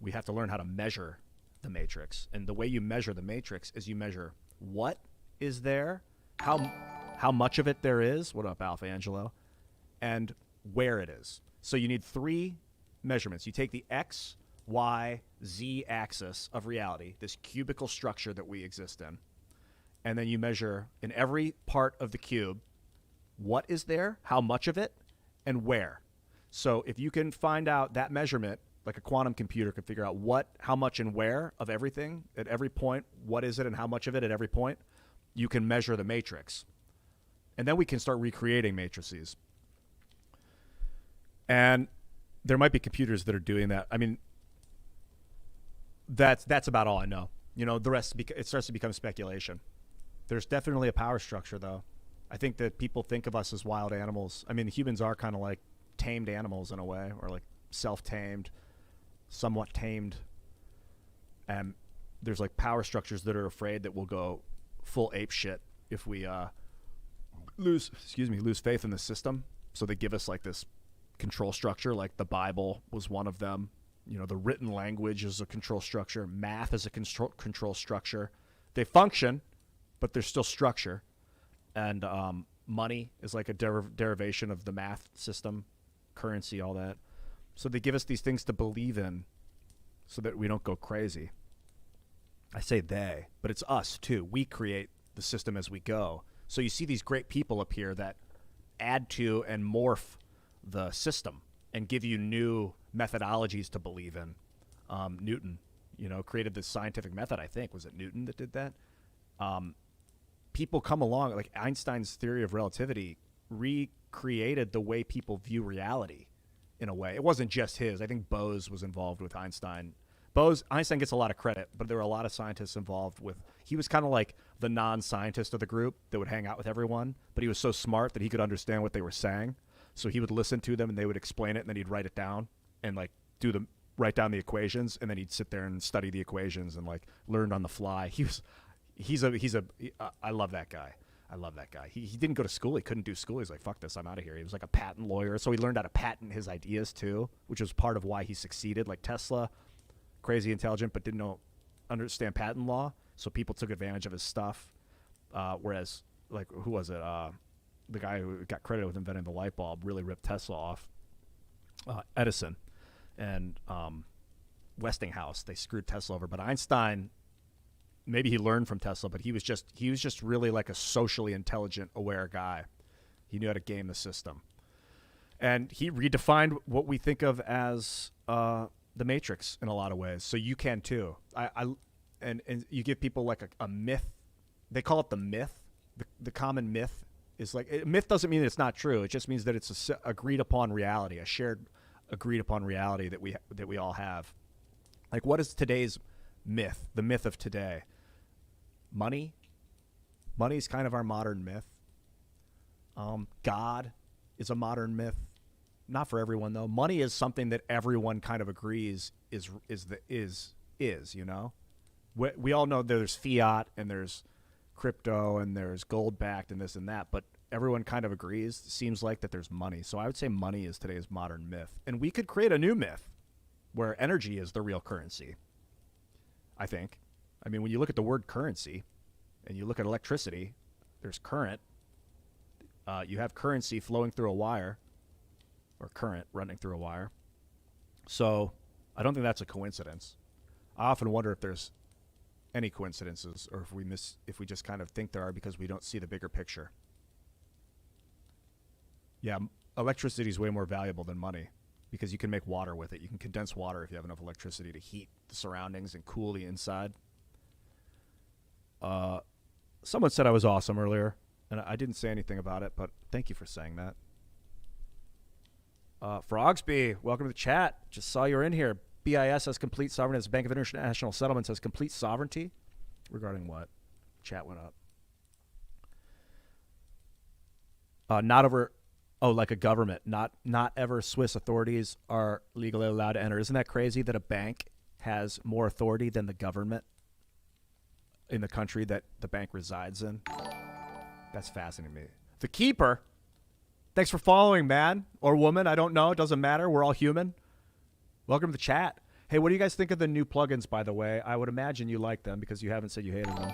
we have to learn how to measure the matrix. And the way you measure the matrix is you measure what is there, how much of it there is, what up, Alpha Angelo, and where it is. So you need 3 measurements. You take the X, Y, Z axis of reality, this cubical structure that we exist in, and then you measure in every part of the cube what is there, how much of it, and where. So if you can find out that measurement, like a quantum computer could figure out what, how much, and where of everything at every point, what is it and how much of it at every point, you can measure the matrix. And then we can start recreating matrices. And there might be computers that are doing that. I mean, that's about all I know. The rest, it starts to become speculation. There's definitely a power structure, though. I think that people think of us as wild animals. I mean, humans are kind of like tamed animals in a way, or like self-tamed, somewhat tamed. And there's like power structures that are afraid that we'll go full ape shit if we lose faith in the system. So they give us like this control structure, like the Bible was one of them. The written language is a control structure. Math is a control structure. They function, but there's still structure. And money is like a derivation of the math system, currency, all that. So they give us these things to believe in so that we don't go crazy. I say they, but it's us too. We create the system as we go. So you see these great people appear that add to and morph the system and give you new methodologies to believe in. Newton, created this scientific method, I think. Was it Newton that did that? People come along, like Einstein's theory of relativity recreated the way people view reality in a way. It wasn't just his. I think Bose was involved with Einstein. Einstein gets a lot of credit, but there were a lot of scientists involved with. He was kind of like the non-scientist of the group that would hang out with everyone, but he was so smart that he could understand what they were saying. So he would listen to them and they would explain it, and then he'd write it down and like write down the equations, and then he'd sit there and study the equations and like learn on the fly. I love that guy. I love that guy. He didn't go to school. He couldn't do school. He's like, fuck this, I'm out of here. He was like a patent lawyer, so he learned how to patent his ideas too, which was part of why he succeeded. Like Tesla, crazy intelligent, but didn't understand patent law, so people took advantage of his stuff. Whereas, like, who was it? The guy who got credited with inventing the light bulb really ripped Tesla off. Edison and Westinghouse, they screwed Tesla over. But Einstein, maybe he learned from Tesla, but he was just really like a socially intelligent, aware guy. He knew how to game the system, and he redefined what we think of as the Matrix in a lot of ways. So you can too. And you give people like a myth. They call it the myth. The common myth is like, myth doesn't mean it's not true. It just means that it's a agreed upon reality, a shared agreed upon reality that we all have. Like, what is today's myth? The myth of today. Money. Money is kind of our modern myth. God is a modern myth. Not for everyone though. Money is something that everyone kind of agrees is you know. We all know there's fiat and there's crypto and there's gold backed and this and that, but everyone kind of agrees, seems like, that there's money. So I would say money is today's modern myth. And we could create a new myth where energy is the real currency, I think. I mean, when you look at the word currency and you look at electricity, there's current. You have currency flowing through a wire, or current running through a wire. So I don't think that's a coincidence. I often wonder if there's any coincidences, or if we just kind of think there are because we don't see the bigger picture. Yeah, electricity is way more valuable than money. because you can make water with it. You can condense water if you have enough electricity to heat the surroundings and cool the inside. Someone said I was awesome earlier, and I didn't say anything about it, but thank you for saying that. Frogsby, welcome to the chat. Just saw you were in here. BIS has complete sovereignty. As Bank of International Settlements has complete sovereignty. Regarding what? Chat went up. Not over, like a government. Not ever Swiss authorities are legally allowed to enter. Isn't that crazy that a bank has more authority than the government in the country that the bank resides in? That's fascinating to me. The Keeper, thanks for following, man. Or woman, I don't know. It doesn't matter. We're all human. Welcome to the chat. Hey, what do you guys think of the new plugins, by the way? I would imagine you like them because you haven't said you hated them.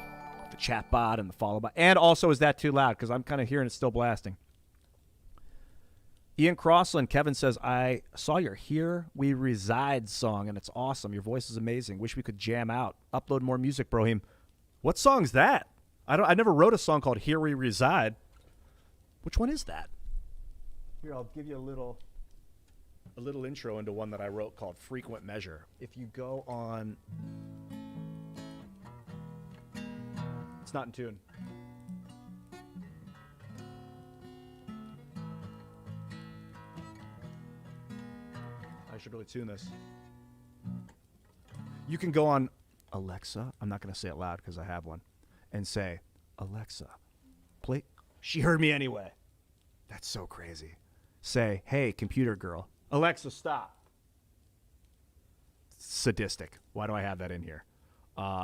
The chat bot and the follow bot. And also, is that too loud? Because I'm kind of hearing it still blasting. Ian Crossland, Kevin says, I saw your Here We Reside song, and it's awesome. Your voice is amazing. Wish we could jam out. Upload more music, Brohim. What song's that? I never wrote a song called Here We Reside. Which one is that? Here, I'll give you a little intro into one that I wrote called Frequent Measure. If you go on... It's not in tune. I should really tune this. You can go on Alexa. I'm not going to say it loud because I have one. And say, Alexa, play... She heard me anyway. That's so crazy. Say, hey, computer girl. Alexa, stop. Sadistic. Why do I have that in here?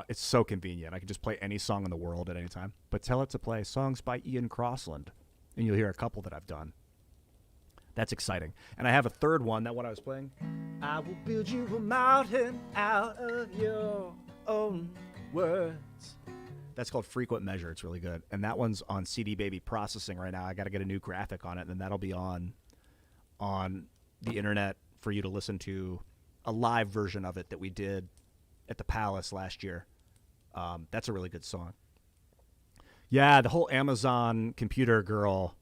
It's so convenient. I can just play any song in the world at any time. But tell it to play songs by Ian Crossland. And you'll hear a couple that I've done. That's exciting. And I have a third one, that one I was playing. I will build you a mountain out of your own words. That's called Frequent Measure. It's really good. And that one's on CD Baby processing right now. I got to get a new graphic on it, and then that'll be on the internet for you to listen to a live version of it that we did at the Palace last year. That's a really good song. Yeah, the whole Amazon computer girl,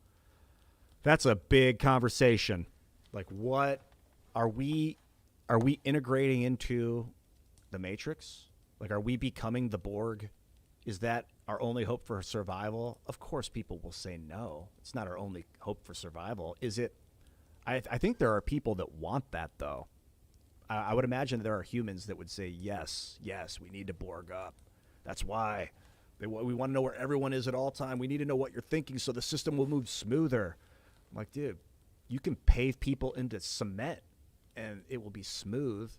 that's a big conversation. Like, what are we integrating into the Matrix? Like, are we becoming the Borg? Is that our only hope for survival? Of course people will say no. It's not our only hope for survival. Is it? I think there are people that want that, though. I would imagine there are humans that would say, yes, we need to Borg up. That's why. We want to know where everyone is at all time. We need to know what you're thinking so the system will move smoother. I'm like, dude, you can pave people into cement and it will be smooth.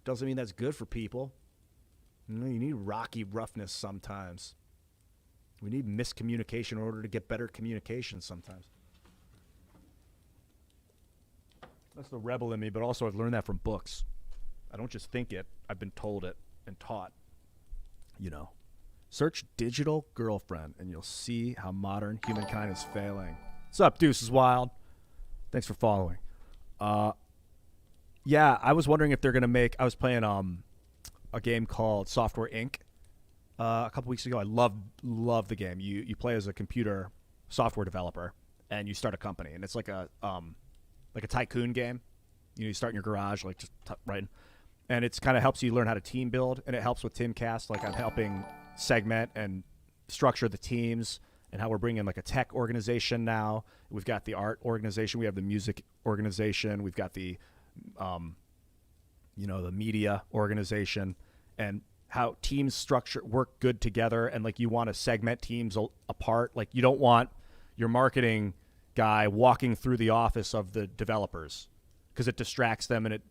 Doesn't mean that's good for people. You need rocky roughness sometimes. We need miscommunication in order to get better communication sometimes. That's the rebel in me, but also I've learned that from books. I don't just think it. I've been told it and taught. Search digital girlfriend, and you'll see how modern humankind is failing. What's up, Deuces Wild? Thanks for following. Yeah, I was wondering if they're going to make... I was playing a game called Software Inc. A couple weeks ago. I love the game. You play as a computer software developer, and you start a company, and it's like a tycoon game. You start in your garage, like just right, and it's kind of helps you learn how to team build, and it helps with Timcast. Like I'm helping segment and structure the teams, and how we're bringing like a tech organization now. We've got the art organization, we have the music organization, we've got the the media organization, and how teams work good together. And like you want to segment teams apart. Like you don't want your marketing guy walking through the office of the developers because it distracts them and it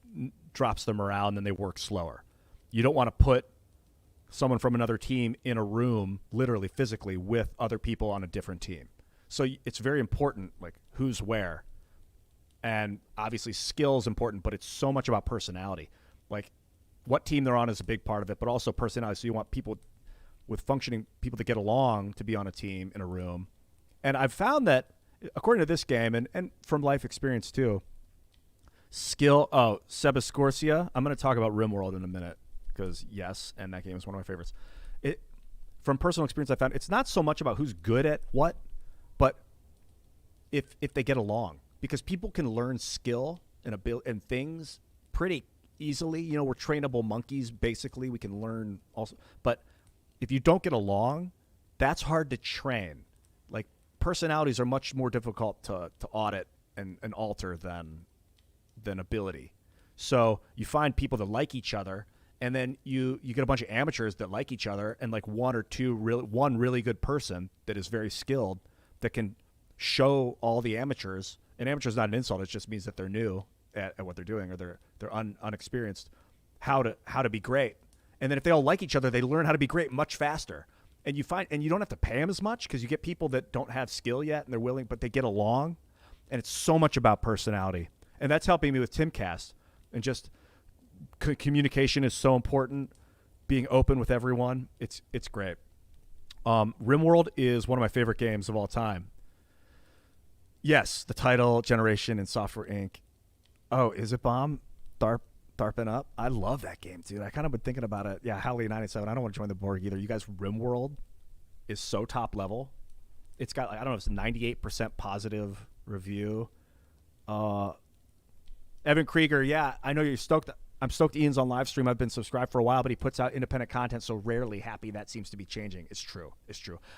drops their morale, and then they work slower. You don't want to put someone from another team in a room, literally physically, with other people on a different team. So it's very important, like who's where. And obviously skill is important, but it's so much about personality. Like what team they're on is a big part of it, but also personality. So you want people with functioning people to get along to be on a team in a room. And I've found that according to this game and from life experience too, Sebascorsia. I'm going to talk about RimWorld in a minute because yes, and that game is one of my favorites. From personal experience, I found it's not so much about who's good at what, but if they get along, because people can learn skill and things pretty easily. You know, we're trainable monkeys. Basically, we can learn also. But if you don't get along, that's hard to train. Like personalities are much more difficult to audit and alter than ability. So you find people that like each other, and then you get a bunch of amateurs that like each other, and like one really good person that is very skilled that can show all the amateurs. And amateur is not an insult; it just means that they're new at what they're doing, or they're unexperienced. How to be great, and then if they all like each other, they learn how to be great much faster. And you don't have to pay them as much because you get people that don't have skill yet and they're willing, but they get along, and it's so much about personality, and that's helping me with Timcast. And just communication is so important. Being open with everyone, it's great. RimWorld is one of my favorite games of all time. Yes, the title, Generation, and Software Inc. Oh, is it bomb? Tharping up? I love that game, dude. I kind of been thinking about it. Yeah, Howley97. I don't want to join the Borg either. You guys, RimWorld is so top level. It's got, I don't know, it's a 98% positive review. Evan Krieger, yeah, I know you're stoked. I'm stoked Ian's on live stream. I've been subscribed for a while, but he puts out independent content so rarely. Happy that seems to be changing. It's true.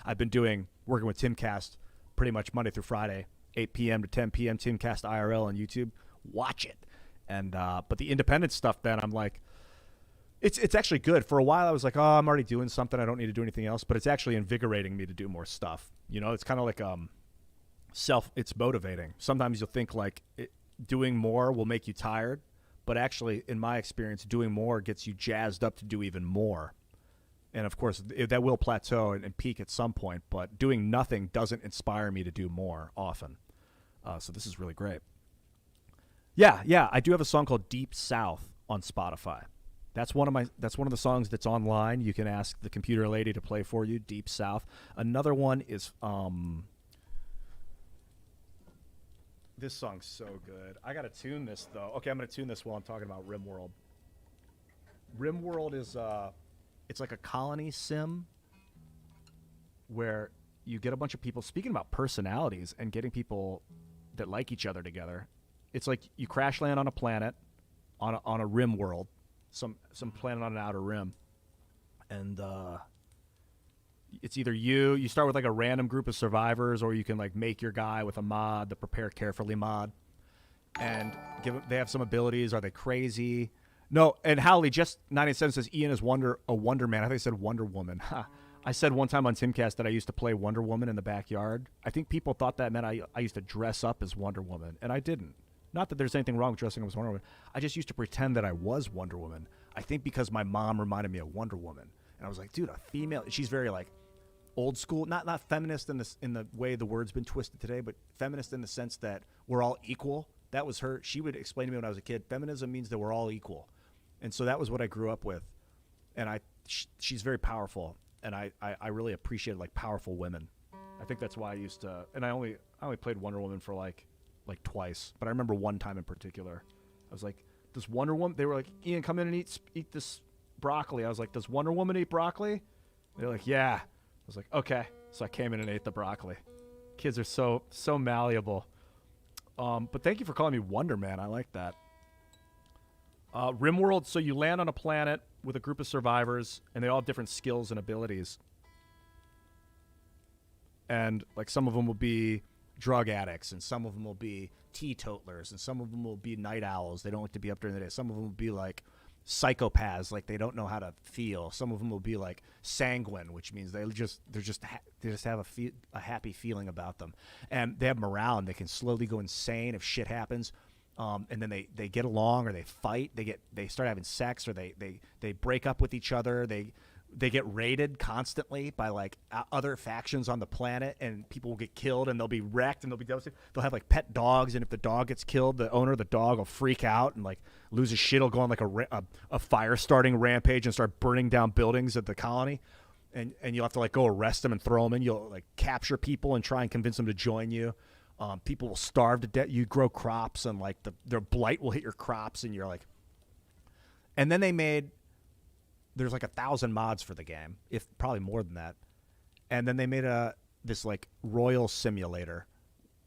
I've been working with Timcast pretty much Monday through Friday, 8 p.m. to 10 p.m. Timcast IRL on YouTube. Watch it. And but the independent stuff, then I'm like, it's actually good. For a while, I was like, oh, I'm already doing something. I don't need to do anything else. But it's actually invigorating me to do more stuff. You know, it's kind of like it's motivating. Sometimes you'll think like doing more will make you tired, but actually, in my experience, doing more gets you jazzed up to do even more. And of course, that will plateau and peak at some point, but doing nothing doesn't inspire me to do more often. So this is really great. Yeah, I do have a song called Deep South on Spotify. That's one of the songs that's online. You can ask the computer lady to play for you, Deep South. Another one is this song's so good. I got to tune this, though. Okay, I'm going to tune this while I'm talking about RimWorld. RimWorld is it's like a colony sim where you get a bunch of people, speaking about personalities and getting people that like each other together. It's like you crash land on a planet, on a rim world, some planet on an outer rim, and it's either you start with like a random group of survivors, or you can like make your guy with a mod, the Prepare Carefully mod, and they have some abilities. Are they crazy? No. And Howley just 97 says Ian is a Wonder Man. I think I said Wonder Woman. I said one time on Timcast that I used to play Wonder Woman in the backyard. I think people thought that meant I used to dress up as Wonder Woman, and I didn't. Not that there's anything wrong with dressing up as Wonder Woman. I just used to pretend that I was Wonder Woman. I think because my mom reminded me of Wonder Woman, and I was like, dude, a female. She's very like old school, not feminist in the way the word's been twisted today, but feminist in the sense that we're all equal. That was her. She would explain to me when I was a kid, feminism means that we're all equal, and so that was what I grew up with. And she's very powerful, and I really appreciated like powerful women. I think that's why I used to, and I only played Wonder Woman for like twice, but I remember one time in particular. I was like, does Wonder Woman? They were like, Ian, come in and eat this broccoli. I was like, does Wonder Woman eat broccoli? They're like, yeah. I was like, okay. So I came in and ate the broccoli. Kids are so malleable. But thank you for calling me Wonder Man. I like that. RimWorld. So you land on a planet with a group of survivors, and they all have different skills and abilities. And like some of them will be drug addicts, and some of them will be teetotalers, and some of them will be night owls. They don't like to be up during the day. Some of them will be like psychopaths, like they don't know how to feel. Some of them will be like sanguine, which means they just have a happy feeling about them, and they have morale, and they can slowly go insane if shit happens. And then they get along, or they fight. They start having sex, or they break up with each other. They get raided constantly by like other factions on the planet, and people will get killed, and they'll be wrecked, and they'll be devastated. They'll have like pet dogs, and if the dog gets killed, the owner of the dog will freak out and like lose his shit. He'll go on like a fire starting rampage and start burning down buildings of the colony, and you'll have to like go arrest them and throw them in. You'll like capture people and try and convince them to join you. People will starve to death. You grow crops, and like their blight will hit your crops, and you're like. And then there's like 1,000 mods for the game, if probably more than that. And then they made this like royal simulator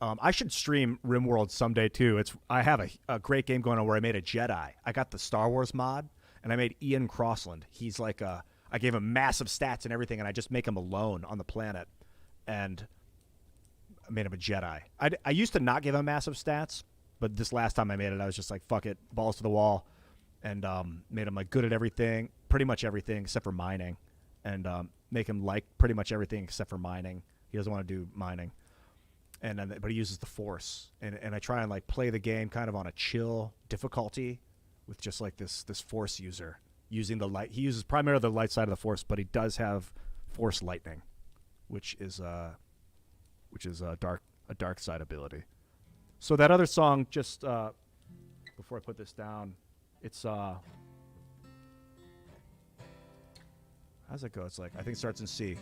I should stream RimWorld someday too. I have a great game going on where I made a Jedi. I got the Star Wars mod, and I made Ian Crossland. He's like I gave him massive stats and everything, and I just make him alone on the planet, and I made him a Jedi. I used to not give him massive stats, but this last time I made it, I was just like, fuck it, balls to the wall, and made him like good at everything, pretty much everything except for mining, and make him like pretty much everything except for mining. He doesn't want to do mining. But he uses the Force, and I try and like play the game kind of on a chill difficulty with just like this Force user using the light. He uses primarily the light side of the Force, but he does have Force lightning, which is a dark side ability. So that other song, just before I put this down, it's how's it go? It's like, I think it starts in C.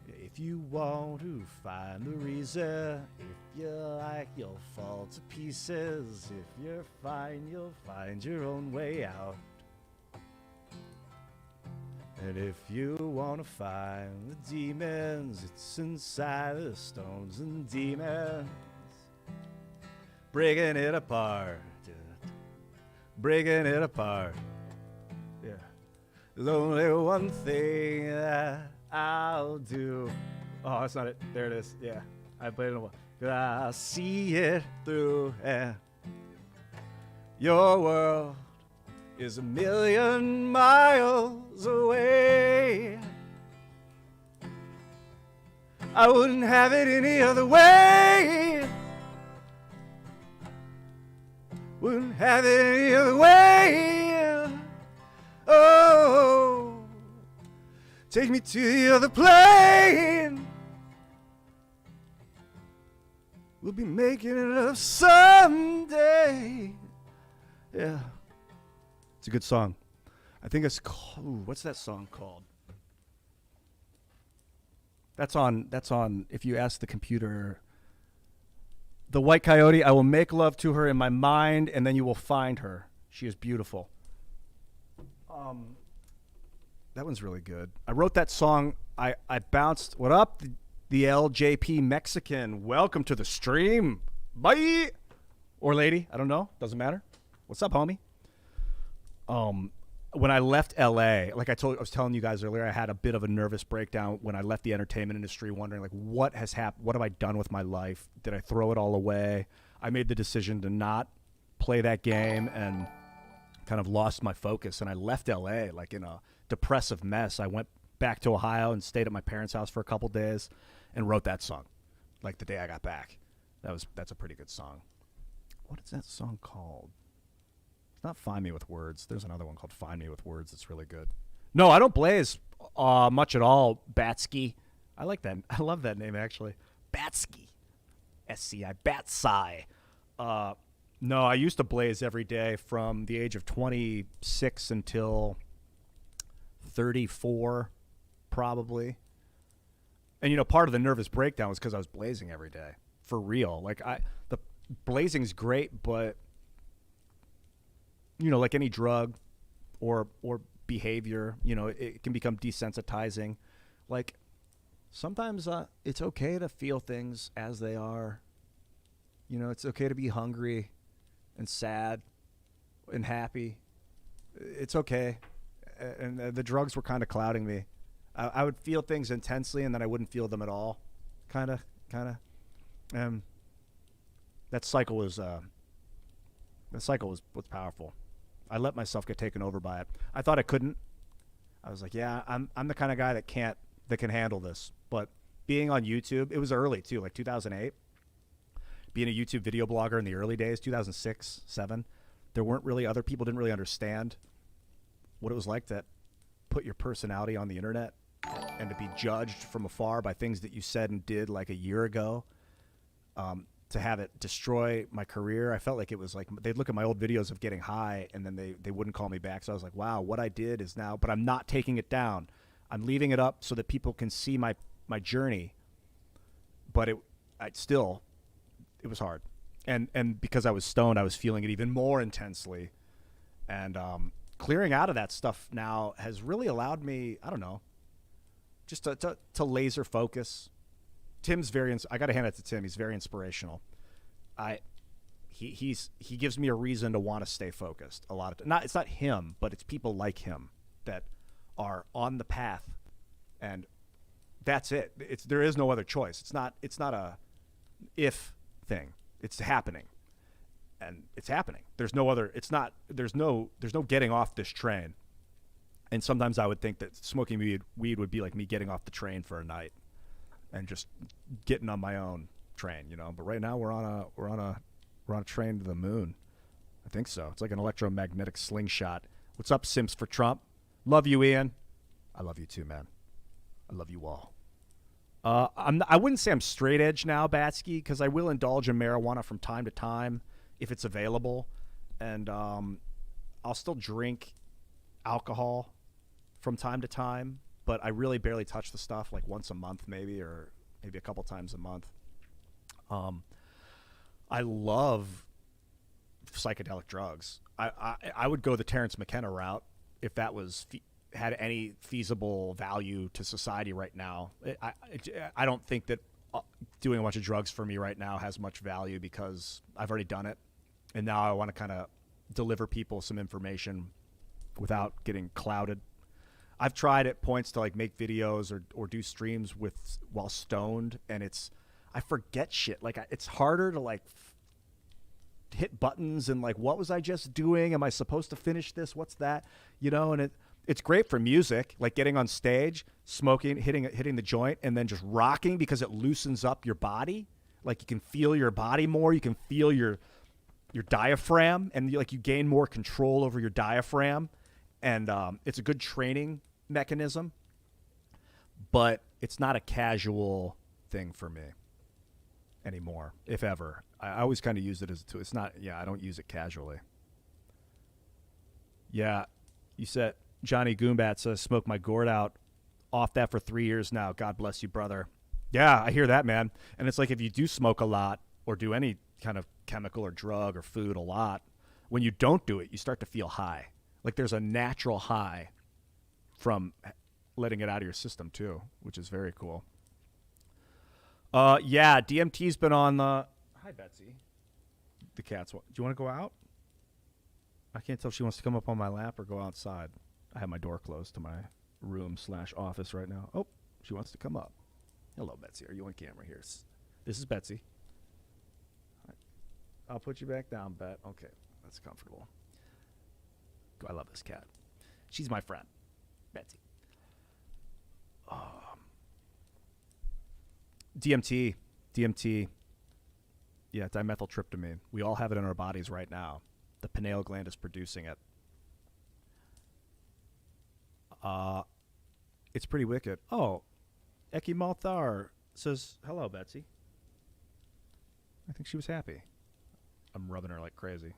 If you want to find the reason, if you like, you'll fall to pieces. If you're fine, you'll find your own way out. And if you want to find the demons, it's inside the stones and demons. Breaking it apart. Breaking it apart. Yeah. There's only one thing that I'll do. Oh, that's not it. There it is. Yeah. I played it in a while. I see it through, and your world is 1,000,000 miles away. I wouldn't have it any other way. Wouldn't have it any other way. Oh, take me to the other plane. We'll be making it up someday. Yeah. It's a good song. I think it's called, ooh, what's that song called? That's on if you ask the computer. The White Coyote, I will make love to her in my mind, and then you will find her. She is beautiful. That one's really good. I wrote that song. I bounced. What up, the LJP Mexican? Welcome to the stream. Bye. Or lady. I don't know. Doesn't matter. What's up, homie? When I left LA, like I was telling you guys earlier, I had a bit of a nervous breakdown when I left the entertainment industry, wondering like, what has happened? What have I done with my life? Did I throw it all away? I made the decision to not play that game and kind of lost my focus. And I left LA like in a depressive mess. I went back to Ohio and stayed at my parents' house for a couple days and wrote that song like the day I got back. That's a pretty good song. What is that song called? It's not Find Me With Words. There's another one called Find Me With Words that's really good. No, I don't blaze much at all, Batsky. I like that. I love that name, actually. Batsky. S-C-I. Batsai. No, I used to blaze every day from the age of 26 until 34, probably. And, you know, part of the nervous breakdown was because I was blazing every day. For real. Like, the blazing's great, but... you know, like any drug or behavior, you know, it can become desensitizing. Like, sometimes it's okay to feel things as they are. You know, it's okay to be hungry and sad and happy. It's okay. And the drugs were kind of clouding me. I would feel things intensely, and then I wouldn't feel them at all. Kind of. That cycle was powerful. I let myself get taken over by it. I thought I couldn't. I was like, yeah, I'm the kind of guy that can handle this. But being on YouTube, it was early too, like 2008. Being a YouTube video blogger in the early days, 2006, 2007, there weren't really other people didn't really understand what it was like to put your personality on the internet and to be judged from afar by things that you said and did like a year ago. To have it destroy my career. I felt like it was like they'd look at my old videos of getting high and then they wouldn't call me back. So I was like, wow, what I did is now, but I'm not taking it down. I'm leaving it up so that people can see my journey. But it was hard. And because I was stoned, I was feeling it even more intensely. And clearing out of that stuff now has really allowed me, I don't know, just to laser focus. Tim's I got to hand it to Tim. He's very inspirational. He gives me a reason to want to stay focused a lot of it's not him, but it's people like him that are on the path, and that's it. There is no other choice. It's not a if thing. It's happening. And it's happening. There's no getting off this train. And sometimes I would think that smoking weed would be like me getting off the train for a night and just getting on my own train, you know. But right now we're on a train to the moon. I think so. It's like an electromagnetic slingshot. What's up, Simps for Trump? Love you, Ian. I love you too, man. I love you all. I wouldn't say I'm straight edge now, Batsky, because I will indulge in marijuana from time to time if it's available, and I'll still drink alcohol from time to time, but I really barely touch the stuff, like once a month maybe, or maybe a couple times a month. I love psychedelic drugs. I would go the Terrence McKenna route if that was had any feasible value to society right now. I don't think that doing a bunch of drugs for me right now has much value because I've already done it, and now I want to kind of deliver people some information without getting clouded. I've tried at points to like make videos or do streams while stoned, and I forget shit. Like it's harder to like hit buttons and like, what was I just doing? Am I supposed to finish this? What's that? You know, and it's great for music, like getting on stage, smoking, hitting the joint, and then just rocking because it loosens up your body. Like you can feel your body more. You can feel your diaphragm, and you gain more control over your diaphragm, and it's a good training mechanism. But it's not a casual thing for me anymore, if ever. I always kind of use it as a tool. It's not. Yeah, I don't use it casually. Yeah, you said. Johnny Goombat says, smoke my gourd out. Off that for 3 years now. God bless you, brother. Yeah, I hear that, man. And it's like if you do smoke a lot or do any kind of chemical or drug or food a lot, when you don't do it, you start to feel high. Like there's a natural high from letting it out of your system too, which is very cool. Yeah, DMT's been on the... Hi, Betsy. The cat's... Do you want to go out? I can't tell if she wants to come up on my lap or go outside. I have my door closed to my room/office right now. Oh, she wants to come up. Hello, Betsy. Are you on camera here? This is Betsy. I'll put you back down, Bet. Okay, that's comfortable. I love this cat. She's my friend, Betsy. DMT. Yeah, dimethyltryptamine. We all have it in our bodies right now. The pineal gland is producing it. It's pretty wicked. Oh, Eki Malthar says, hello, Betsy. I think she was happy. I'm rubbing her like crazy.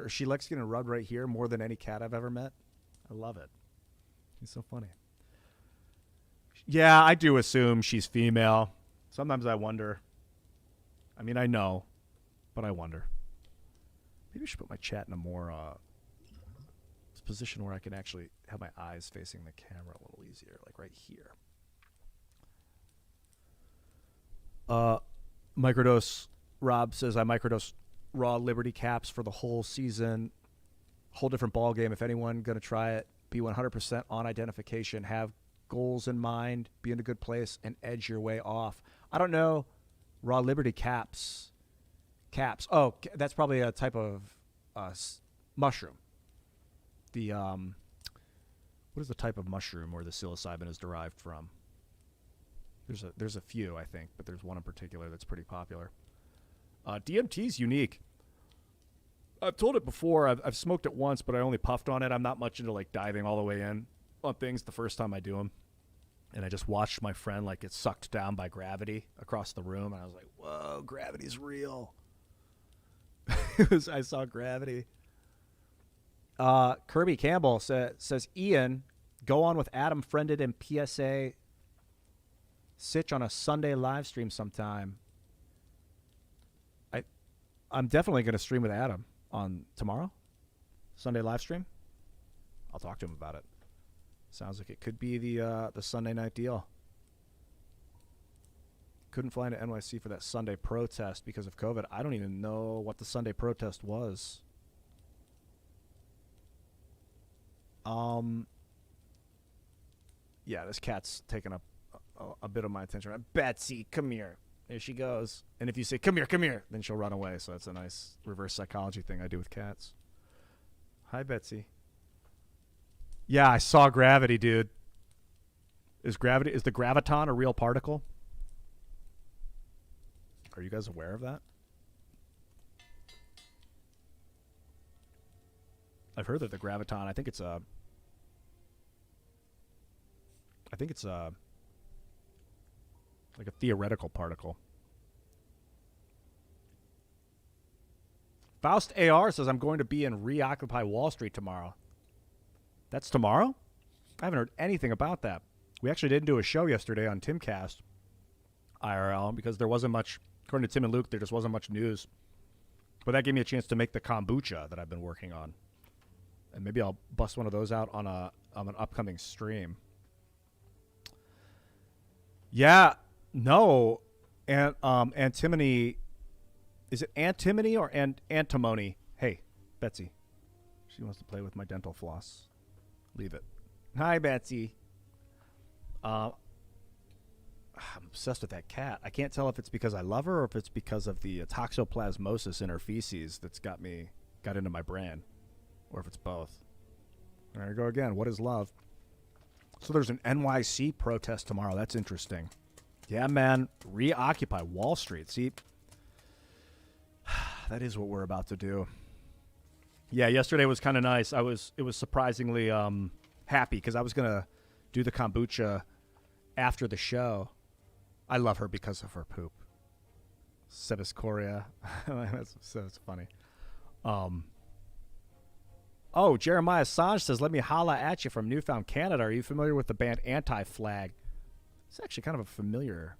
She likes getting rubbed right here more than any cat I've ever met. I love it. He's so funny. Yeah, I do assume she's female. Sometimes I wonder. I mean, I know, but I wonder. Maybe I should put my chat in a more position where I can actually have my eyes facing the camera a little easier, like right here. Microdose Rob says I microdose raw Liberty caps for the whole season. Whole different ball game. If anyone gonna try it, be 100% on identification. Have goals in mind. Be in a good place and edge your way off. I don't know. Raw Liberty caps. Oh, that's probably a type of mushroom. The what is the type of mushroom where the psilocybin is derived from? There's a few, I think, but there's one in particular that's pretty popular. DMT's unique. I've told it before. I've smoked it once, but I only puffed on it. I'm not much into like diving all the way in on things the first time I do them. And I just watched my friend like get sucked down by gravity across the room, and I was like, "Whoa, gravity's real." I saw gravity. Kirby Campbell says, Ian, go on with Adam Friended and PSA Sitch on a Sunday live stream sometime. I'm definitely going to stream with Adam on tomorrow, Sunday live stream. I'll talk to him about it. Sounds like it could be the Sunday night deal. couldn't fly into NYC for that Sunday protest because of COVID. I don't even know what the Sunday protest was. Yeah, this cat's taking up a bit of my attention. Betsy, come here. There she goes. And if you say, come here, then she'll run away. So that's a nice reverse psychology thing I do with cats. Hi, Betsy. Yeah, I saw Gravity, dude. Is the graviton a real particle? Are you guys aware of that? I've heard that the graviton, I think it's a like a theoretical particle. Faust AR says, I'm going to be in Reoccupy Wall Street tomorrow. That's tomorrow? I haven't heard anything about that. We actually didn't do a show yesterday on Timcast IRL because there wasn't much, according to Tim and Luke, there just wasn't much news. But that gave me a chance to make the kombucha that I've been working on. And maybe I'll bust one of those out on an upcoming stream. Yeah, no. And antimony, is it antimony or antimony? Hey, Betsy. She wants to play with my dental floss. Leave it. Hi, Betsy. I'm obsessed with that cat. I can't tell if it's because I love her or if it's because of the toxoplasmosis in her feces that's got into my brain, or if it's both. There you go again. What is love? So there's an NYC protest tomorrow. That's interesting. Yeah, man. Reoccupy Wall Street. See, that is what we're about to do. Yeah, yesterday was kind of nice. It was surprisingly happy because I was gonna do the kombucha after the show. I love her because of her poop. Sebascoria. That's funny. Oh, Jeremiah Assange says, let me holla at you from Newfound Canada. Are you familiar with the band Anti-Flag? It's actually kind of a familiar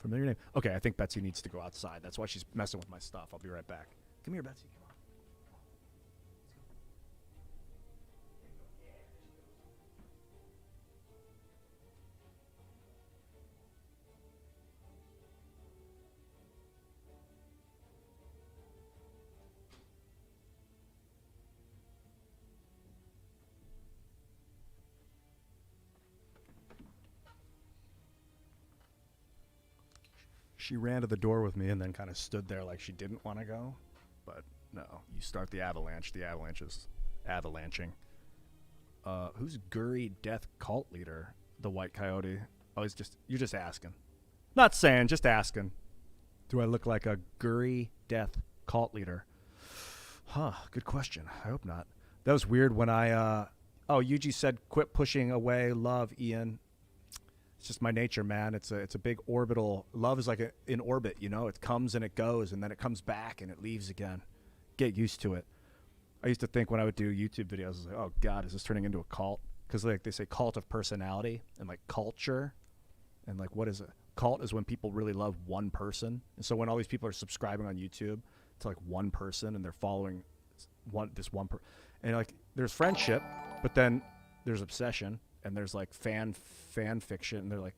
name. Okay, I think Betsy needs to go outside. That's why she's messing with my stuff. I'll be right back. Come here, Betsy. Come on. She ran to the door with me and then kind of stood there like she didn't want to go. But no, you start the avalanche. The avalanche is avalanching. Who's Guri Death Cult Leader? The White Coyote. Oh, you're just asking. Not saying, just asking. Do I look like a Guri Death Cult Leader? Huh, good question. I hope not. That was weird when Yuji said, quit pushing away love, Ian. It's just my nature, man. It's a big orbital. Love is like in orbit, you know. It comes and it goes, and then it comes back and it leaves again. Get used to it. I used to think when I would do YouTube videos, I was like, oh God, is this turning into a cult? Because like they say, cult of personality and like culture, and like what is a cult? Is when people really love one person, and so when all these people are subscribing on YouTube to like one person and they're following this one person, and like there's friendship, but then there's obsession. And there's like fan fiction. And they're like,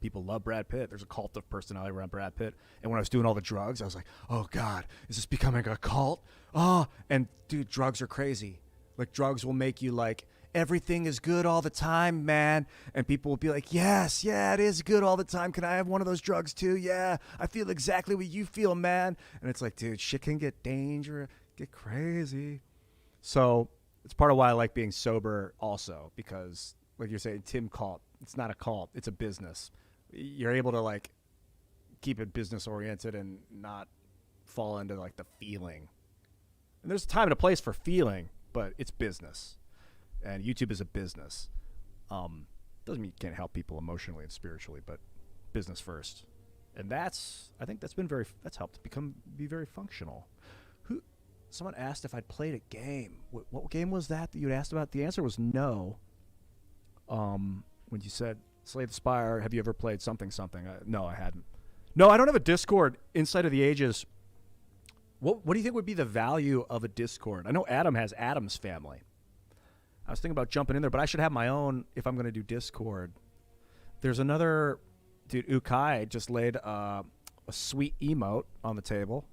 people love Brad Pitt. There's a cult of personality around Brad Pitt. And when I was doing all the drugs, I was like, oh God, is this becoming a cult? Oh, and dude, drugs are crazy. Like drugs will make you like, everything is good all the time, man. And people will be like, yes, yeah, it is good all the time. Can I have one of those drugs too? Yeah, I feel exactly what you feel, man. And it's like, dude, shit can get dangerous, get crazy. So it's part of why I like being sober also, because like you're saying, Tim cult, it's not a cult, it's a business. You're able to like keep it business oriented and not fall into like the feeling. And there's a time and a place for feeling, but it's business. And YouTube is a business. Doesn't mean you can't help people emotionally and spiritually, but business first. And I think that's helped be very functional. Someone asked if I'd played a game. What game was that you'd asked about? The answer was no. When you said, Slay the Spire, have you ever played something? No, I hadn't. No, I don't have a Discord. Inside of the Ages, what do you think would be the value of a Discord? I know Adam has Adam's Family. I was thinking about jumping in there, but I should have my own if I'm going to do Discord. There's another Dude, Ukai just laid a sweet emote on the table,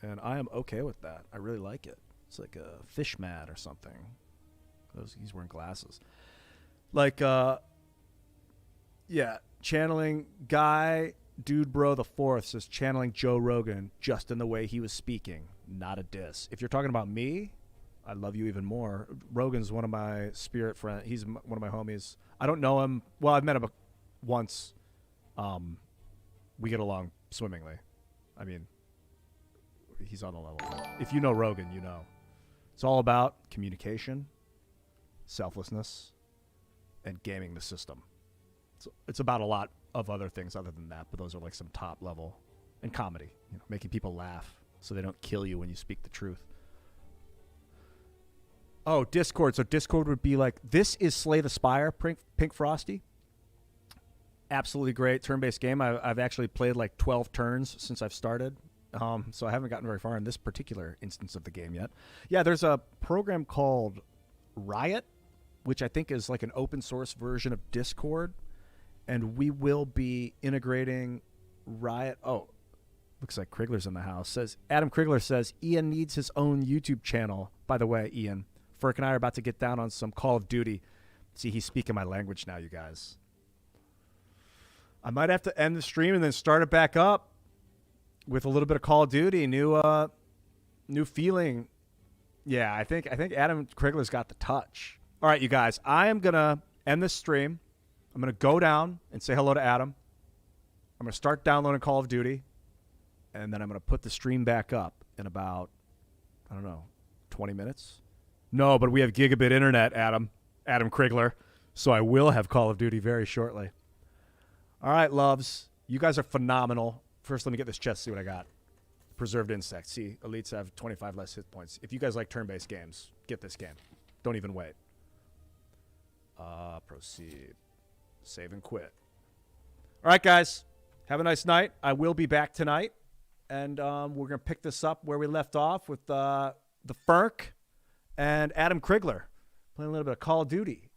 and I am okay with that. I really like it. It's like a fish mat or something. He's wearing glasses. Like, yeah, channeling Guy Dude Bro the Fourth says channeling Joe Rogan just in the way he was speaking, not a diss. If you're talking about me, I love you even more. Rogan's one of my spirit friends. He's one of my homies. I don't know him. Well, I've met him once. We get along swimmingly. I mean, he's on the level. If you know Rogan, you know. It's all about communication, selflessness, and gaming the system. It's about a lot of other things other than that, but those are like some top level. And comedy, making people laugh so they don't kill you when you speak the truth. Oh, Discord. So Discord would be like, this is Slay the Spire, Pink Frosty. Absolutely great turn-based game. I've actually played like 12 turns since I've started. So I haven't gotten very far in this particular instance of the game yet. Yeah, there's a program called Riot, which I think is like an open source version of Discord. And we will be integrating Riot. Oh, looks like Krigler's in the house. Adam Krigler says, Ian needs his own YouTube channel. By the way, Ian, Ferk and I are about to get down on some Call of Duty. See, he's speaking my language now, you guys. I might have to end the stream and then start it back up with a little bit of Call of Duty. New feeling. Yeah, I think Adam Krigler's got the touch. All right, you guys, I am going to end this stream. I'm going to go down and say hello to Adam. I'm going to start downloading Call of Duty. And then I'm going to put the stream back up in about, 20 minutes? No, but we have gigabit internet, Adam Krigler. So I will have Call of Duty very shortly. All right, loves. You guys are phenomenal. First, let me get this chest, see what I got. Preserved Insect. See, elites have 25 less hit points. If you guys like turn-based games, get this game. Don't even wait. Proceed. Save and quit. All right, guys. Have a nice night. I will be back tonight. And we're going to pick this up where we left off with the Ferk and Adam Krigler playing a little bit of Call of Duty.